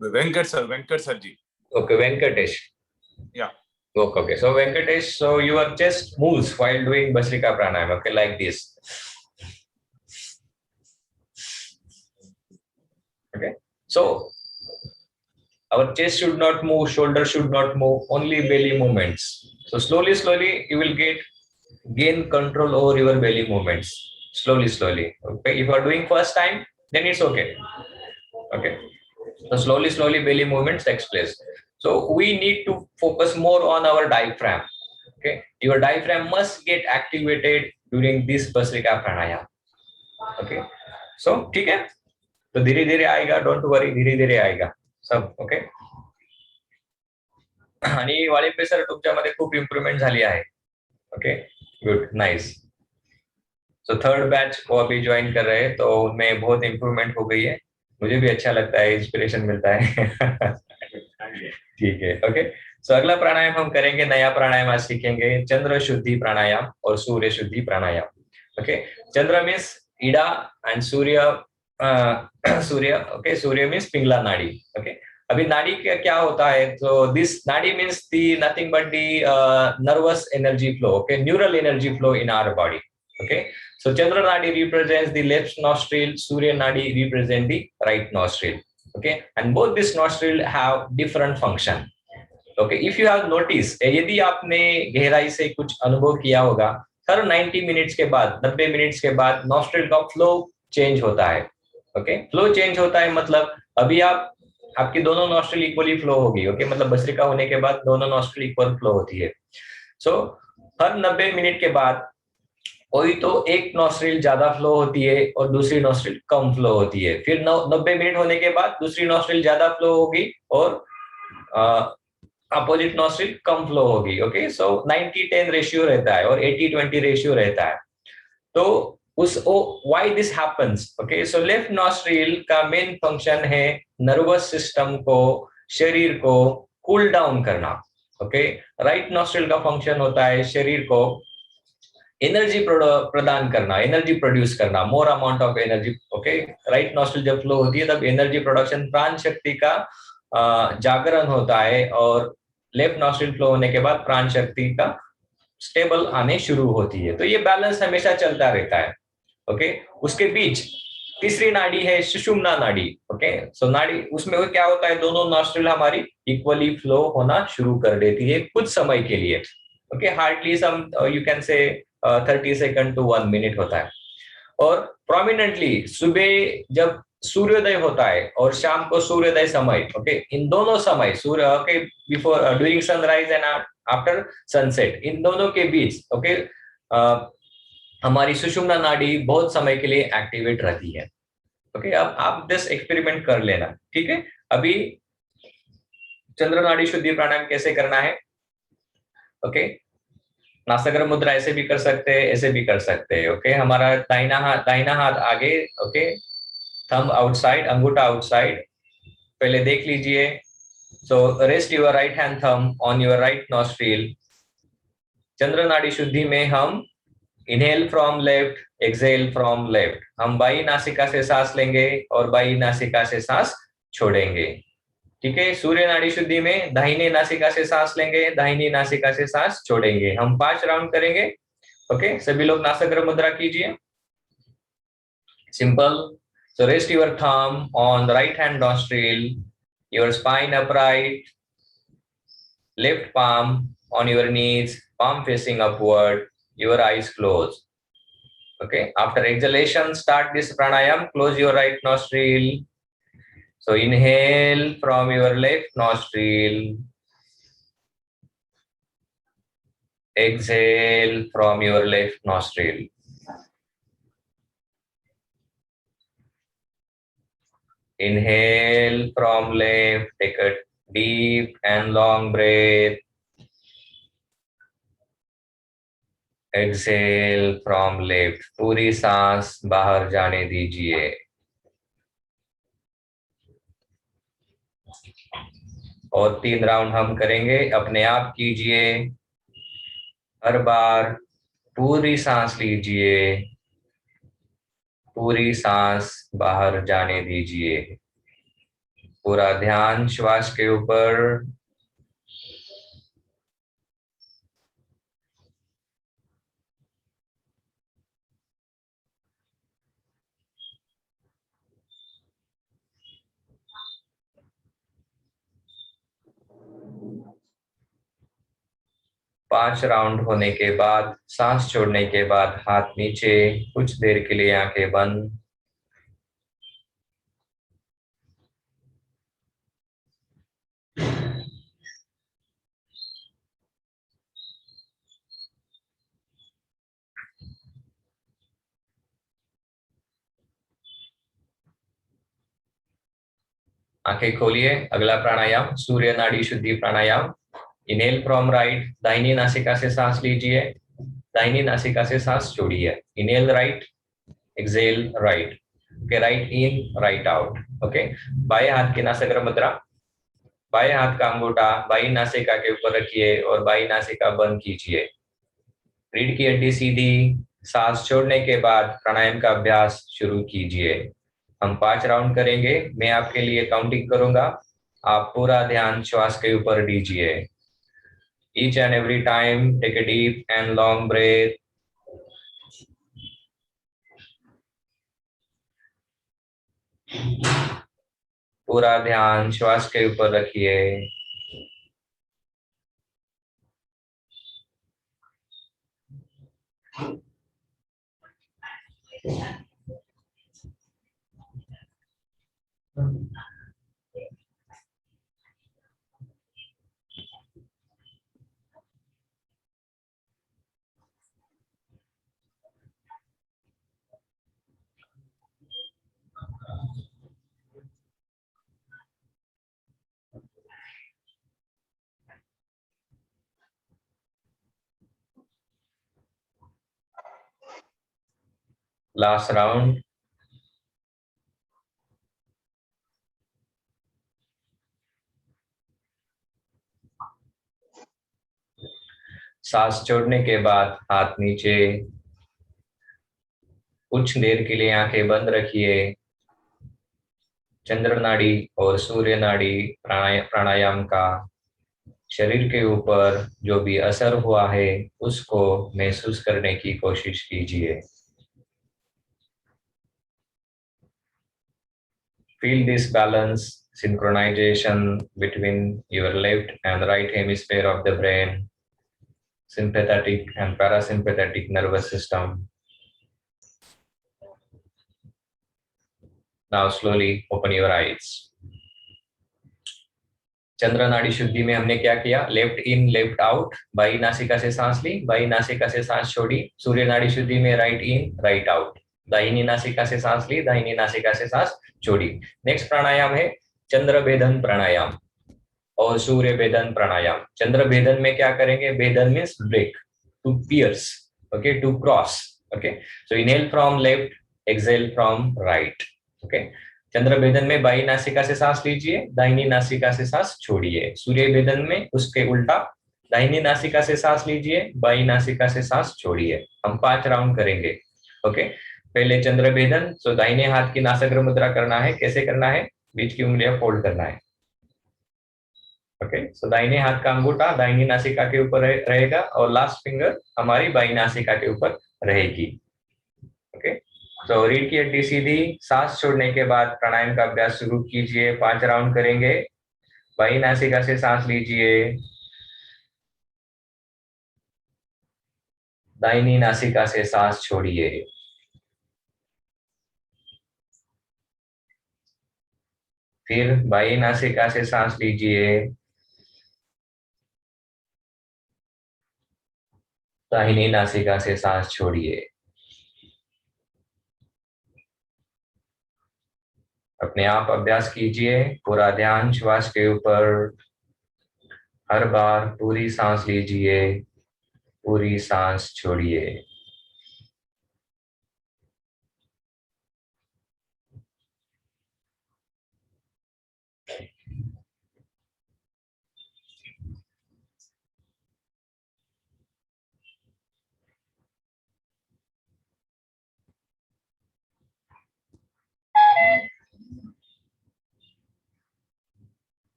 वेंकट सर जी। ओके, वेंकटेश। या Okay, so Venkatesh, so your chest moves while doing Bhastrika Pranayam, okay, like this. Okay, so our chest should not move, shoulder should not move, only belly movements. So slowly, you will gain control over your belly movements. Slowly. Okay, if you are doing first time, then it's okay. Okay, so slowly, belly movements takes place. So we need to focus more on our diaphragm. Okay, your diaphragm must get activated during this Bhastrika Pranayama. Okay, so ठीक है, तो धीरे धीरे आएगा, डोंट वरी, धीरे धीरे आएगा सब. ओके, आणि वाळिंबे सर तुमच्यामध्ये खूप इम्प्रूव्हमेंट झाली आहे. Okay, good, nice. तो थर्ड बैच वो अभी ज्वाइन कर रहे हैं, तो उनमें बहुत इम्प्रूवमेंट हो गई है. मुझे भी अच्छा लगता है, इंस्पिरेशन मिलता है. ठीक है. ओके, सो अगला प्राणायाम हम करेंगे, नया प्राणायाम आज सीखेंगे, चंद्र शुद्धि प्राणायाम और सूर्य शुद्धि प्राणायाम. ओके, चंद्र मीन्स इडा एंड सूर्य सूर्य. ओके, सूर्य मीन्स पिंगला नाड़ी. ओके, अभी नाड़ी का क्या होता है, तो this nadi means the nothing but the nervous energy flow. Okay, neural energy flow in our body. Okay, so Chandra Nadi represents the left nostril, Surya Nadi represents the right nostril. Okay, and both this nostril have different function. Okay, if you have noticed, यदि आपने गहराई से कुछ अनुभव किया होगा, हर 90 मिनट्स के बाद, 90 मिनट्स के बाद नॉस्ट्रिल का फ्लो चेंज होता है. ओके, फ्लो चेंज होता है मतलब अभी आपकी दोनों नॉस्ट्रिल इक्वली फ्लो होगी. ओके, मतलब भस्त्रिका होने के बाद दोनों नॉस्ट्रिल इक्वल फ्लो होती है. सो हर 90 मिनट के बाद कोई तो एक नॉस्ट्रिल ज्यादा फ्लो होती है और दूसरी नॉस्ट्रिल कम फ्लो होती है. फिर 90 मिनट होने के बाद दूसरी नॉस्ट्रिल ज्यादा फ्लो होगी और अपोजिट नॉस्ट्रिल कम फ्लो होगी. ओके, सो 90-10 रेशियो रहता है और 80-20 रेशियो रहता है. तो why this happens? Okay, so left nostril का मेन फंक्शन है नर्वस सिस्टम को, शरीर को कूल डाउन करना. ओके, राइट नॉस्ट्रिल का फंक्शन होता है शरीर को एनर्जी प्रदान करना, एनर्जी प्रोड्यूस करना, more amount of energy. Okay, right nostril जब फ्लो होती है तब एनर्जी प्रोडक्शन, प्राण शक्ति का जागरण होता है, और लेफ्ट नॉस्ट्रिल फ्लो होने के बाद प्राण शक्ति का स्टेबल आने शुरू होती है. तो ये बैलेंस हमेशा चलता रहता है. ओके, उसके बीच तीसरी नाड़ी है सुषुम्ना नाड़ी. ओके, सो नाड़ी उसमें क्या होता है, दोनों नॉस्ट्रिल हमारी इक्वली फ्लो होना शुरू कर देती है कुछ समय के लिए. Okay, hardly some you can say 30 second to 1 minute होता है. और प्रोमिनेंटली सुबह जब सूर्योदय होता है और शाम को सूर्योदय समय, ओके, इन दोनों समय सूर्य, okay, before during sunrise and after sunset, इन दोनों के बीच, ओके, हमारी सुषुम्ना नाड़ी बहुत समय के लिए एक्टिवेट रहती है. ओके, अब आप दिस एक्सपेरिमेंट कर लेना. ठीक है, अभी चंद्र नाड़ी शुद्धि प्राणायाम कैसे करना है. ओके, नासाग्र मुद्रा ऐसे भी कर सकते हैं, ऐसे भी कर सकते हैं. ओके, हमारा दाहिना हाथ आगे. ओके, थंब आउटसाइड, अंगूठा आउटसाइड. पहले देख लीजिए. So rest your right hand thumb on your right nostril. चंद्र नाड़ी शुद्धि में हम inhale from left, exhale from left. हम बाई नासिका से सांस लेंगे और बाई नासिका से सांस छोड़ेंगे. ठीक है, सूर्य नाड़ी शुद्धि में दाहिने नासिका से सांस लेंगे, दाहिनी नासिका से सांस छोड़ेंगे. हम 5 राउंड करेंगे. ओके, सभी लोग नासाग्र मुद्रा कीजिए. Simple. So rest your thumb on the right hand nostril, your spine upright, left palm on your knees, palm facing upward, your eyes closed. Okay, after exhalation, start this pranayam. Close your right nostril. So inhale from your left nostril. Exhale from your left nostril. Inhale from left. Take a deep and long breath. Exhale from left. पूरी सांस बाहर जाने दीजिए. और 3 राउंड हम करेंगे। अपने आप कीजिए। हर बार पूरी सांस लीजिए, पूरी सांस बाहर जाने दीजिए। पूरा ध्यान श्वास के ऊपर। पांच राउंड होने के बाद, सांस छोड़ने के बाद हाथ नीचे, कुछ देर के लिए आंखें बंद। आंखें खोलिए। अगला प्राणायाम सूर्य नाड़ी शुद्धि प्राणायाम। इनहेल फ्रॉम राइट, दाहिनी नासिका से सांस लीजिए, दाहिनी नासिका से सांस छोड़िए। Inhale right, exhale right. Okay, right in, right out. Okay, बाएं हाथ की नासिका मुद्रा। बाएं हाथ का अंगूठा बाई नासिका के ऊपर रखिए और बाई नासिका बंद कीजिए। रीढ़ की हड्डी सीधी। सांस छोड़ने के बाद प्राणायाम का अभ्यास शुरू कीजिए। हम 5 राउंड करेंगे। मैं आपके लिए काउंटिंग करूंगा, आप पूरा ध्यान श्वास के ऊपर दीजिए। Each and every time, take a deep and long breath. पूरा ध्यान श्वास के ऊपर रखिए। Last round. सांस छोड़ने के बाद हाथ नीचे, कुछ देर के लिए आंखें बंद रखिए। चंद्र नाड़ी और सूर्य नाड़ी प्राणायाम का शरीर के ऊपर जो भी असर हुआ है उसको महसूस करने की कोशिश कीजिए। Feel this balance, synchronization between your left and right hemisphere of the brain, sympathetic and parasympathetic nervous system. Now slowly open your eyes. चंद्र नाड़ी शुद्धि में हमने क्या किया? Left in, left out. By नासिका से सांस ली, बाई नासिका से सांस छोड़ी। सूर्य नाड़ी शुद्धि में राइट इन, राइट आउट। दाहिनी नासिका से सांस ली, दाहिनी नासिका से सांस छोड़ी। नेक्स्ट प्राणायाम है चंद्र भेदन प्राणायाम और सूर्य भेदन प्राणायाम। चंद्र भेदन में क्या करेंगे? भेदन means break, to pierce, okay, to cross. Okay, so inhale from left, exhale from right. Okay, चंद्र भेदन में बाई नासिका से सांस लीजिए, दाहिनी नासिका से सांस छोड़िए। सूर्य भेदन में उसके उल्टा, दाहिनी नासिका से सांस लीजिए, बाई नासिका से सांस छोड़िए। हम 5 राउंड करेंगे। ओके, पहले चंद्र भेदन, तो दाहिने हाथ की नासाग्र मुद्रा करना है। कैसे करना है? बीच की उंगलियां फोल्ड करना है। ओके, सो दाहिने हाथ का अंगूठा दाहिनी नासिका के ऊपर रहेगा और लास्ट फिंगर हमारी बाई नासिका के ऊपर रहेगी। ओके, तो रीढ़ की हड्डी सीधी। सांस छोड़ने के बाद प्राणायाम का अभ्यास शुरू कीजिए। 5 राउंड करेंगे। बाई नासिका से सांस लीजिए, दाहिनी नासिका से सांस छोड़िए। फिर बाई नासिका से सांस लीजिए, दाहिनी नासिका से सांस छोड़िए। अपने आप अभ्यास कीजिए। पूरा ध्यान श्वास के ऊपर। हर बार पूरी सांस लीजिए, पूरी सांस छोड़िए।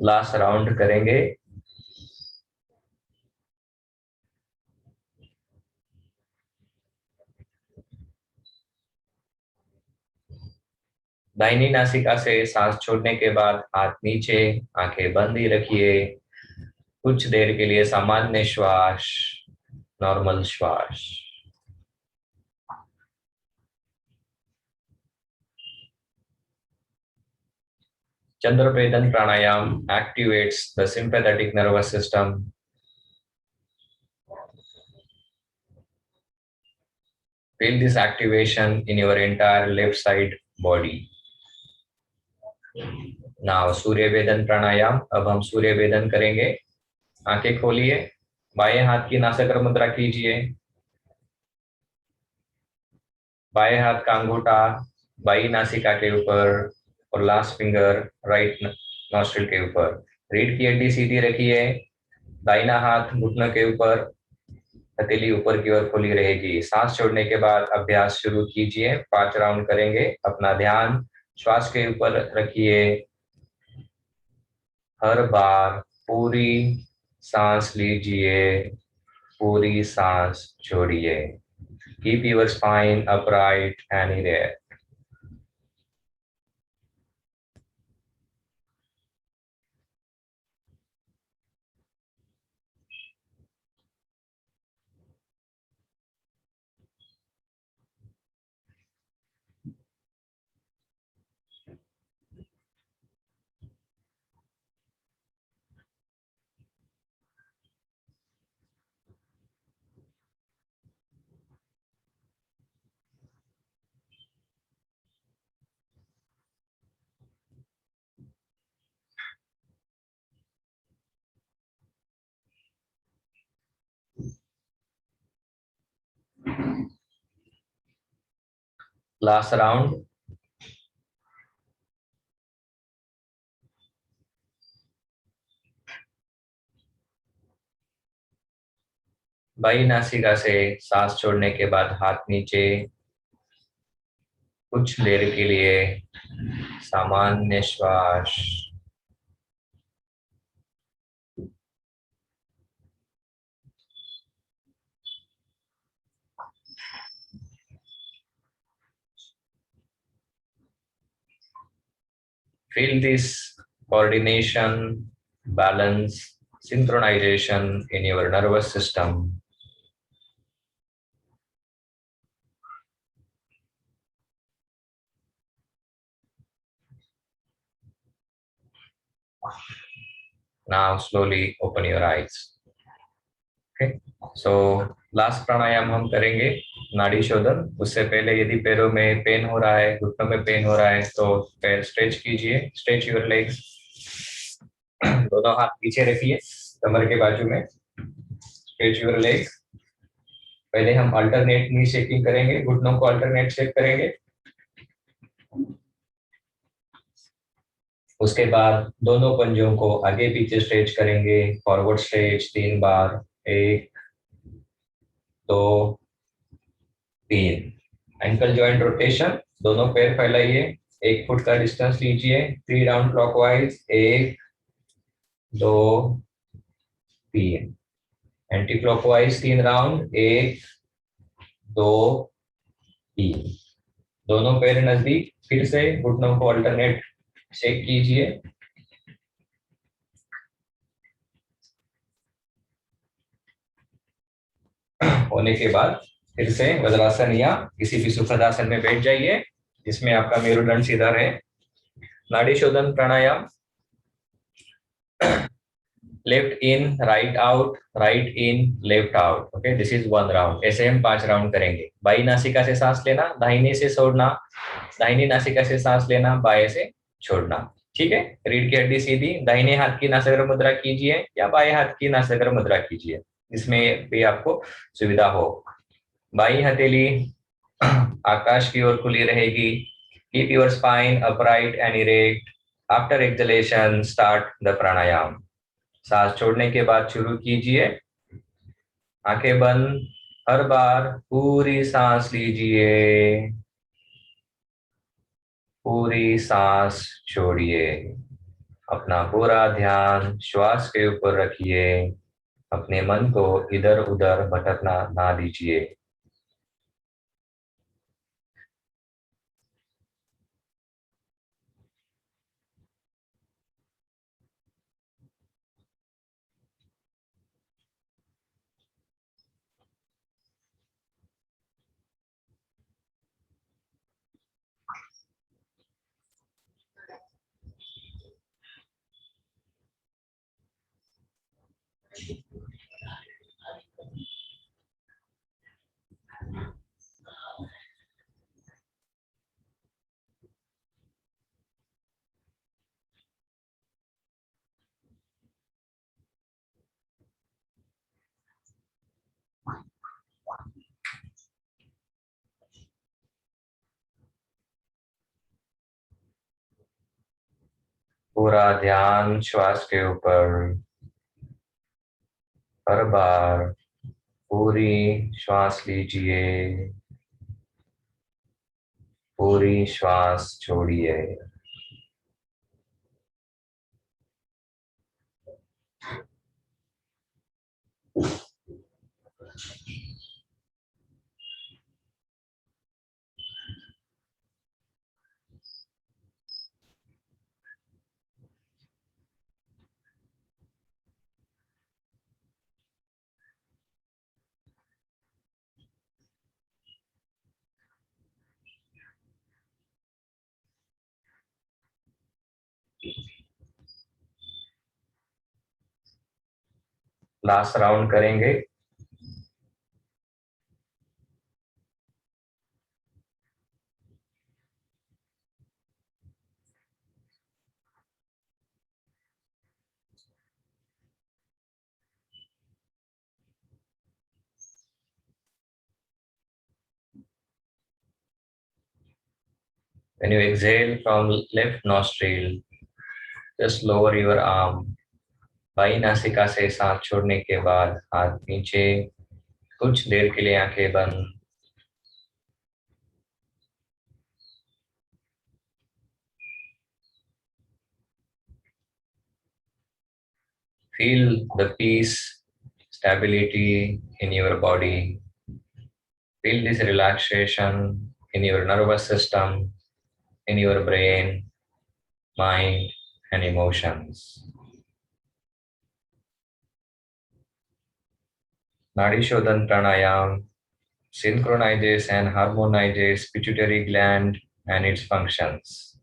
लास्ट राउंड करेंगे। दाहिनी नासिका से सांस छोड़ने के बाद हाथ नीचे, आंखें बंद ही रखिए। कुछ देर के लिए सामान्य श्वास, नॉर्मल श्वास। Chandrapedan pranayam activates the sympathetic nervous system. Feel this activation in your entire left side body. Now सूर्य वेदन प्राणायाम। अब हम सूर्य वेदन करेंगे। आंखें खोलिए, बाएं हाथ की नासिका मुद्रा कीजिए। बाएं हाथ का अंगूठा बाई नासिका के ऊपर और लास्ट फिंगर राइट नॉस्ट्रिल के ऊपर। रीढ़ की हड्डी सीधी रखिए। दाहिना हाथ घुटनों के ऊपर, हथेली ऊपर की ओर खुली रहेगी। सांस छोड़ने के बाद अभ्यास शुरू कीजिए। 5 राउंड करेंगे। अपना ध्यान श्वास के ऊपर रखिए। हर बार पूरी सांस लीजिए, पूरी सांस छोड़िए। Keep your spine upright and erect. Last round. By नासिका से सांस छोड़ने के बाद हाथ नीचे। कुछ देर के लिए सामान्य श्वास। Feel this coordination, balance, synchronization in your nervous system. Now slowly open your eyes. Okay, so last pranayama हम करेंगे नाड़ी शोधन। उससे पहले यदि पैरों में पेन हो रहा है, घुटनों में पेन हो रहा है, तो पैर स्ट्रेच कीजिए। Stretch your legs. दोनों हाथ पीछे रखिए कमर के बाजू में। Stretch your legs. पहले हम अल्टरनेट नी शेकिंग करेंगे, घुटनों को अल्टरनेट शेक करेंगे। उसके बाद दोनों पंजों को आगे पीछे स्ट्रेच करेंगे। फॉरवर्ड स्ट्रेच 3 बार। 1 2 3। Ankle joint rotation. दोनों पैर फैलाइए, 1 फुट का डिस्टेंस लीजिए। 3 round clockwise. 1 2 3। Anticlockwise 3 round. 1 2 3। दोनों पैर नजदीक। फिर से घुटनों को अल्टरनेट शेक कीजिए। होने के बाद फिर से वज्रासन या किसी भी सुखद आसन में बैठ जाइए जिसमें आपका मेरुदंड सीधा रहे। नाड़ी शोधन प्राणायाम। Left in, right out, right in, left out. Okay, this is 1 round. ऐसे हम 5 राउंड करेंगे। बाई नासिका से सांस लेना, दाहिने से छोड़ना। दाहिनी नासिका से सांस लेना, बाएं से छोड़ना। ठीक है। रीढ़ की हड्डी सीधी। दाहिने हाथ की नासिका मुद्रा कीजिए या बाएं हाथ की नासिका मुद्रा कीजिए, इसमें भी आपको सुविधा हो। बाई हथेली आकाश की ओर खुली रहेगी। Keep your spine upright and erect. After exhalation start the pranayama. सांस छोड़ने के बाद शुरू कीजिए। आंखें बंद। हर बार पूरी सांस लीजिए, पूरी सांस छोड़िए अपना पूरा ध्यान श्वास के ऊपर रखिए। अपने मन को इधर उधर भटकना ना दीजिए। पूरा ध्यान श्वास के ऊपर। हर बार पूरी श्वास लीजिए, पूरी श्वास छोड़िए। लास्ट राउंड करेंगे। When you exhale from left nostril, just lower your arm. By नासिका से सांस छोड़ने के बाद हाथ नीचे, कुछ देर के लिए आंखें बंद। Feel the peace, stability in your body. Feel this relaxation in your nervous system, in your brain, mind, and emotions. Nadi Shodhan Pranayam synchronizes and harmonizes pituitary gland and its functions.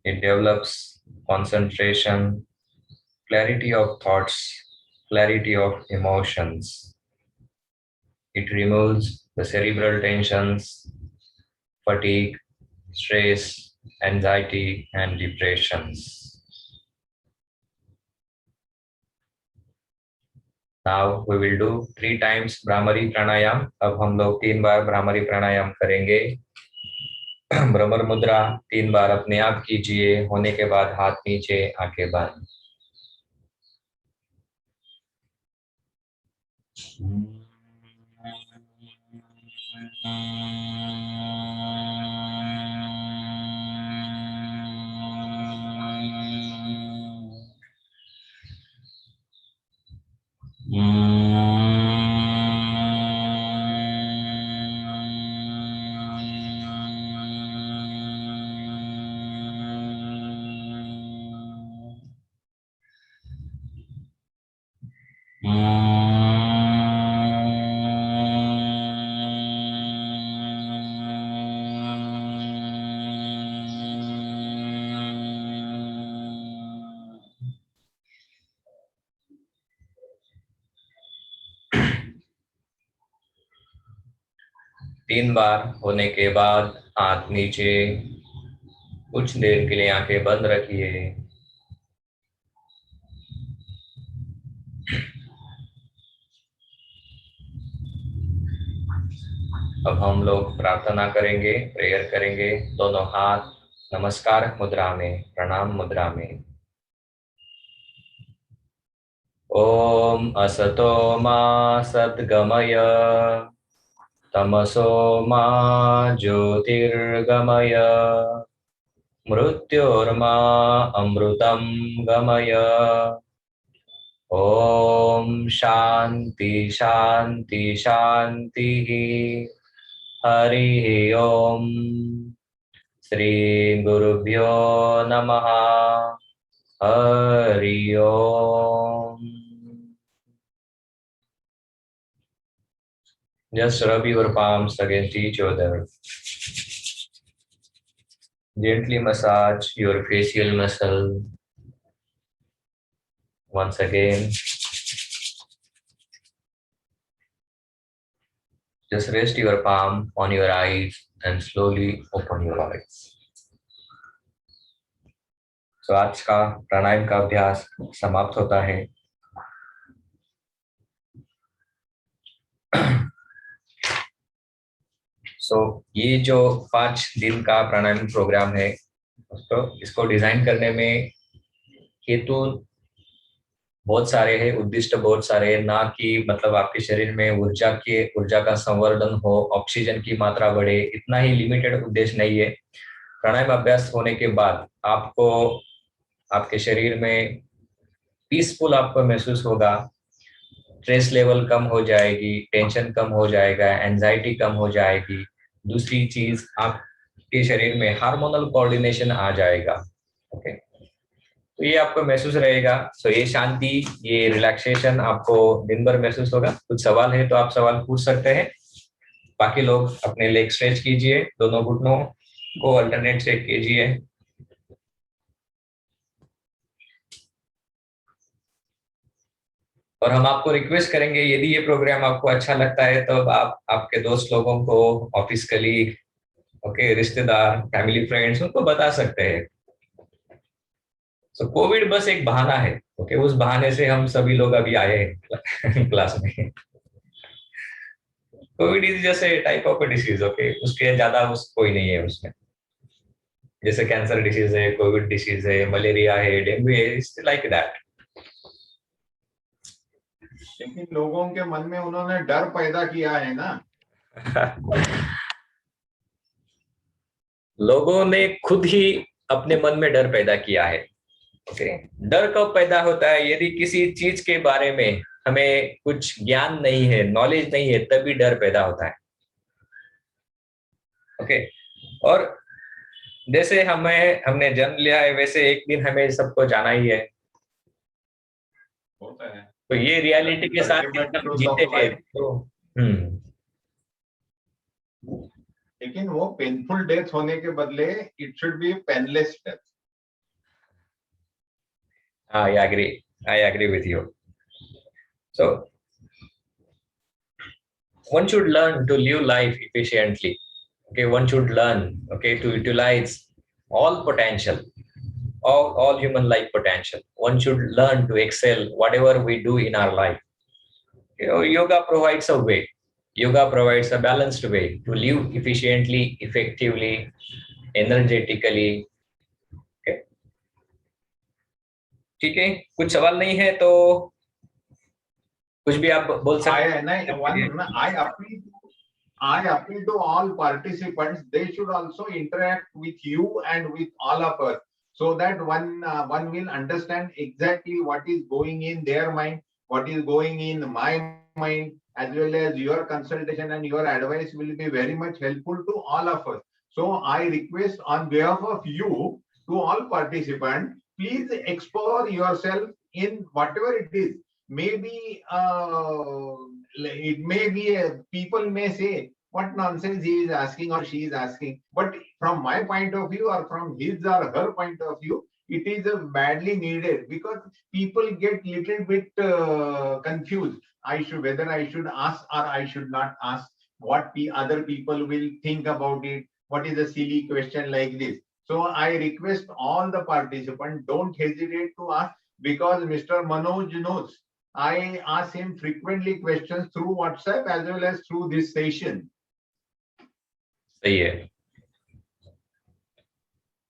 It develops concentration, clarity of thoughts, clarity of emotions. It removes the cerebral tensions, fatigue, stress, anxiety, and depressions. Now we will do 3 times Bhramari Pranayam. अब हम लोग 3 बार Bhramari Pranayam करेंगे। भ्रमर मुद्रा 3 बार अपने आप कीजिए। होने के बाद हाथ नीचे, आंखें बंद। तीन बार होने के बाद हाथ नीचे, कुछ देर के लिए आंखें बंद रखिए। अब हम लोग प्रार्थना करेंगे, प्रेयर करेंगे। दोनों हाथ नमस्कार मुद्रा में, प्रणाम मुद्रा में। ओम असतो मा सद्गमय, तमसो मा ज्योतिर्गमय, मृत्योर्मा अमृतं गमय। ओम शांति शांति शांति। हरि ओम। श्री गुरुभ्यो नमः। हरि ओम। Just rub your palms against each other. Gently massage your facial muscle. Once again, just rest your palm on your eyes and slowly open your eyes. So आज का प्राणायाम का अभ्यास समाप्त होता है। So ये जो 5 दिन का प्राणायाम प्रोग्राम है, तो इसको डिजाइन करने में हेतु बहुत सारे हैं, उद्दिष्ट बहुत सारे हैं। ना कि मतलब आपके शरीर में ऊर्जा का संवर्धन हो, ऑक्सीजन की मात्रा बढ़े, इतना ही लिमिटेड उद्देश्य नहीं है। प्राणायाम अभ्यास होने के बाद आपको आपके शरीर में पीसफुल आपको महसूस होगा, स्ट्रेस लेवल कम हो जाएगी, टेंशन कम हो जाएगा, एंजाइटी कम हो जाएगी। दूसरी चीज, आपके शरीर में हार्मोनल कोऑर्डिनेशन आ जाएगा। ओके, तो ये आपको महसूस रहेगा। सो ये शांति, ये रिलैक्सेशन आपको दिन भर महसूस होगा। कुछ सवाल है तो आप सवाल पूछ सकते हैं। बाकी लोग अपने लेग स्ट्रेच कीजिए, दोनों घुटनों को अल्टरनेट से कीजिए। और हम आपको रिक्वेस्ट करेंगे, यदि ये प्रोग्राम आपको अच्छा लगता है तो आप आपके दोस्त लोगों को, ऑफिस कलीग, ओके, रिश्तेदार, फैमिली फ्रेंड्स, उनको बता सकते हैं। सो कोविड बस एक बहाना है। ओके, उस बहाने से हम सभी लोग अभी आए हैं क्लास में। कोविड इज जैसे टाइप ऑफ डिसीज, ओके, उसके ज्यादा कोई नहीं है उसमें। जैसे कैंसर डिसीज है, कोविड डिसीज है, मलेरिया है, डेंगू है, इट्स लाइक दैट। लेकिन लोगों के मन में उन्होंने डर पैदा किया है ना। लोगों ने खुद ही अपने मन में डर पैदा किया है। ओके, डर कब पैदा होता है? यदि किसी चीज के बारे में हमें कुछ ज्ञान नहीं है, नॉलेज नहीं है, तभी डर पैदा होता है। ओके, और जैसे हमने जन्म लिया है, वैसे एक दिन हमें सबको जाना ही है। होता है। तो ये रियलिटी के साथ जीते हैं तो लेकिन वो पेनफुल डेथ होने के बदले it should be painless death. I agree with you. So one should learn to live life efficiently. Okay, one should learn, okay, to utilize all potential, all human life potential. One should learn to excel whatever we do in our life. You know, yoga provides a way. Yoga provides a balanced way to live efficiently, effectively, energetically. Okay. ठीक है, कुछ सवाल नहीं है तो कुछ भी आप बोल सकते हैं। I appeal to all participants. They should also interact with you and with all of us, so that one will understand exactly what is going in their mind, what is going in my mind, as well as your consultation and your advice will be very much helpful to all of us. So I request on behalf of you to all participants, please explore yourself in whatever it is. Maybe it may be people may say what nonsense he is asking or she is asking, but from my point of view or from his or her point of view, it is badly needed, because people get little bit confused. Whether I should ask or I should not ask, what other people will think about it, what is a silly question like this. So I request all the participants, don't hesitate to ask, because Mr. Manoj knows I ask him frequently questions through WhatsApp as well as through this session. सही है।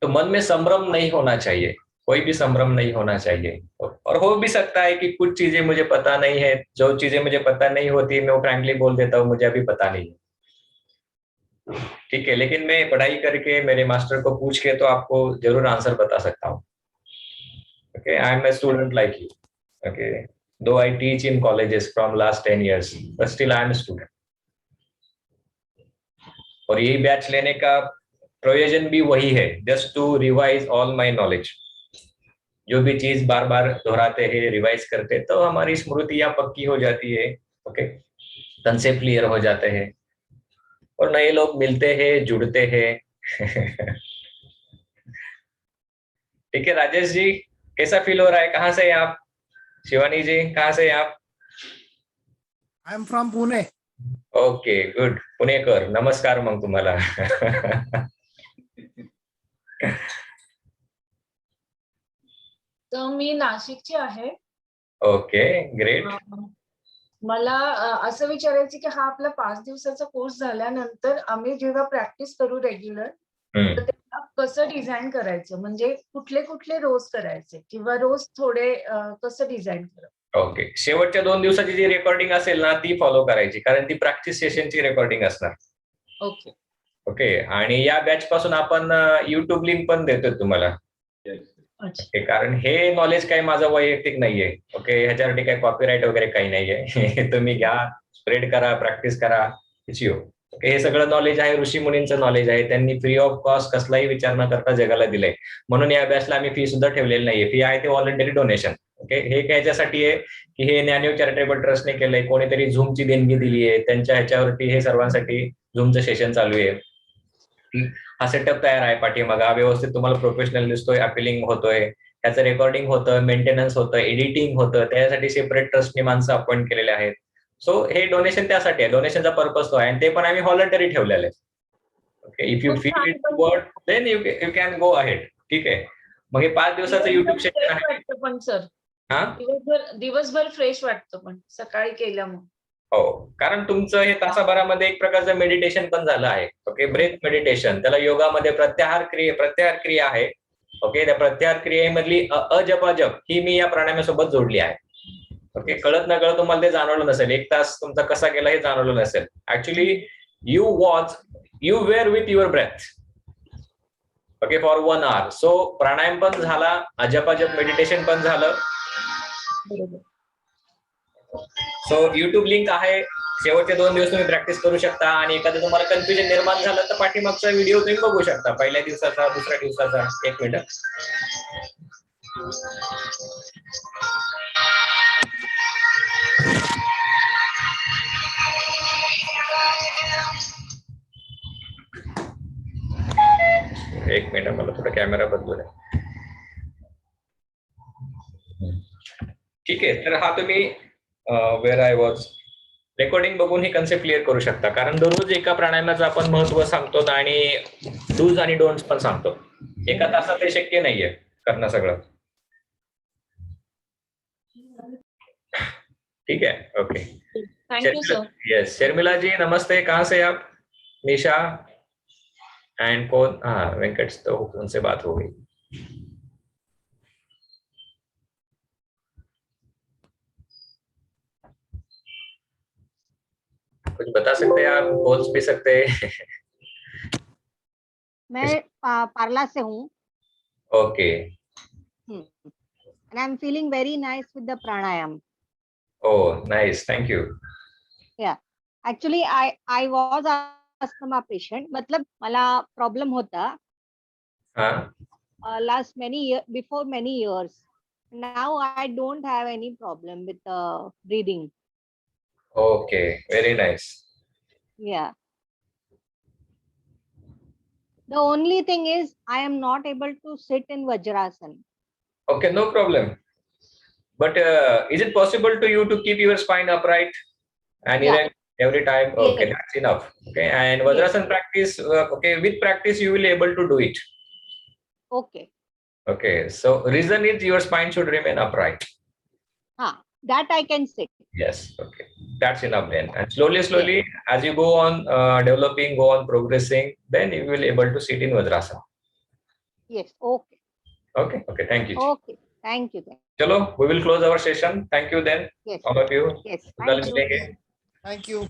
तो मन में संभ्रम नहीं होना चाहिए, कोई भी संभ्रम नहीं होना चाहिए। और हो भी सकता है कि कुछ चीजें मुझे पता नहीं है, जो चीजें मुझे पता नहीं होती मैं फ्रैंकली बोल देता हूँ मुझे अभी पता नहीं है। ठीक है, लेकिन मैं पढ़ाई करके मेरे मास्टर को पूछ के तो आपको जरूर आंसर बता सकता हूँ. Okay, I am a student like you. Okay, though I teach in colleges from last 10 years, but still I am a student. और यही बैच लेने का प्रयोजन भी वही है, just to revise all my knowledge. जो भी चीज बार बार दोहराते हैं, रिवाइज करते, तो हमारी स्मृतियां पक्की हो जाती है. ओके, कंसेप्ट क्लियर हो जाते हैं और नए लोग मिलते हैं, जुड़ते हैं. ठीक है राजेश जी, कैसा फील हो रहा है? कहाँ से हैं आप? शिवानी जी, कहाँ से हैं आप? I am from Pune. Okay, good. Punekar, नमस्कार मग तुम्हाला. तर मी नाशिकची आहे. Okay, great. मला असं विचारायचं की हा आपला 5 दिवसाचा कोर्स झाल्यानंतर आम्ही जेव्हा प्रॅक्टिस करू रेग्युलर, तर त्याला कसं डिझाईन करायचं, म्हणजे कुठले कुठले रोज करायचे किंवा रोज थोडे कसं डिझाईन करायचं? ओके, शेवटच्या 2 दिवसाची जी रेकॉर्डिंग असेल ना, ती फॉलो करायची, कारण ती प्रॅक्टिस सेशनची रेकॉर्डिंग असणार. ओके. ओके, आणि या बॅच पासून आपण युट्यूब लिंक पण देतोय तुम्हाला. अच्छा. कारण हे नॉलेज काही माझं वैयक्तिक नाहीये. ओके, ह्याच्यासाठी काही कॉपीराईट वगैरे काही नाहीये. तुम्ही घ्या, स्प्रेड करा, प्रॅक्टिस करा, इट्स यू. ओके, हे सगळं नॉलेज आहे, ऋषी मुनींचं नॉलेज आहे. त्यांनी फ्री ऑफ कॉस्ट कसलाही विचार न करता जगाला दिलंय. म्हणून या बॅचला आम्ही फी सुद्धा ठेवलेली नाहीये. फी आहे ते व्हॉलंटरी डोनेशन. ओके, हे ह्याच्यासाठी आहे की हे ज्ञानयोग चॅरिटेबल ट्रस्टने केलंय, कोणीतरी झूमची देणगी दिली आहे, त्यांच्या ह्याच्यावरती हे सर्वांसाठी झूमचं सेशन चालू आहे. हा सेटअप तयार आहे पाठीमागा, व्यवस्थित तुम्हाला प्रोफेशनल दिसतोय, अपिलिंग होतोय, त्याचं रेकॉर्डिंग होतं, मेंटेनन्स होतं, एडिटिंग होतं, त्यासाठी सेपरेट ट्रस्टने माणसं अपॉइंट केलेले आहेत. सो हे डोनेशन त्यासाठी आहे, डोनेशनचा पर्पज तो आहे, आणि ते पण आम्ही व्हॉलंटरी ठेवलेलं आहे. Okay, if you feel it word then you can go ahead. ठीक आहे, मग हे 5 दिवसाचं युट्यूब सेशन आहे. पण सर, हा, दिवसभर फ्रेश वाटतं पण सकाळी केल्यामुळे. हो, कारण तुमचं हे तासाभरामध्ये एक प्रकारचं मेडिटेशन पण झालं आहे. ओके, ब्रेथ मेडिटेशन, त्याला योगामध्ये प्रत्याहार क्रिया आहे. ओके, त्या प्रत्याहार क्रियेमधली अजप ही मी या प्राणायामासोबत जोडली आहे. ओके, कळत न कळत तुम्हाला ते जाणवलं नसेल, 1 तास तुमचा कसा गेला हे जाणवलं नसेल. Actually you were with your breath. Okay, for 1 hour. So प्राणायाम पण झाला, अजप मेडिटेशन पण झालं. सो युट्यूब लिंक आहे, शेवटचे 2 दिवस तुम्ही प्रॅक्टिस करू शकता, आणि एखादं तुम्हाला कन्फ्युजन निर्माण झालं तर पाठीमागचा व्हिडिओ तुम्ही बघू शकता, पहिल्या दिवसाचा, दुसऱ्या दिवसाचा. 1 मिनिट. एक मिनिट, मला थोडा कॅमेरा बदलू द्या. ठीक आहे, तर हा तुम्ही वेअर आय वॉज रेकॉर्डिंग बघून ही कन्सेप्ट क्लिअर करू शकता, कारण दररोज एका प्राणायामाचं आपण महत्व सांगतो आणि डूज आणि डोंट्स पण सांगतो. एका तासात ते शक्य नाहीये करणं सगळं. ठीक है, okay. Thank you sir. Yes, Sharmila ji नमस्ते, कहाँ से आप? निशा एंड कौन? हाँ, वेंकट, तो उनसे बात हो गई. कुछ बता सकते हैं आप? बोल भी सकते हैं. मैं पार्ला से हूँ. Okay. And I'm feeling very nice with the pranayam. Oh, nice. Thank you. Yeah. Actually, I was asthma patient. मतलब मला problem होता. हाँ. Last before many years. Now I don't have any problem with breathing. Okay. Very nice. Yeah. The only thing is I am not able to sit in Vajrasana. Okay, no problem. But is it possible to you to keep your spine upright and erect every time? Okay, Yes. that's enough. Okay, and Vajrasana practice. Okay, with practice you will be able to do it. Okay. Okay, so reason is your spine should remain upright. That I can sit. Yes. Okay, that's enough then. And slowly, as you go on developing, go on progressing, then you will be able to sit in Vajrasana. Yes. Okay. Okay. Okay. Thank you. Okay. Thank you. Chalo, we will close our session. Thank you then, Yes. all of you. Yes. कल Thank you. मिलेंगे. Thank you.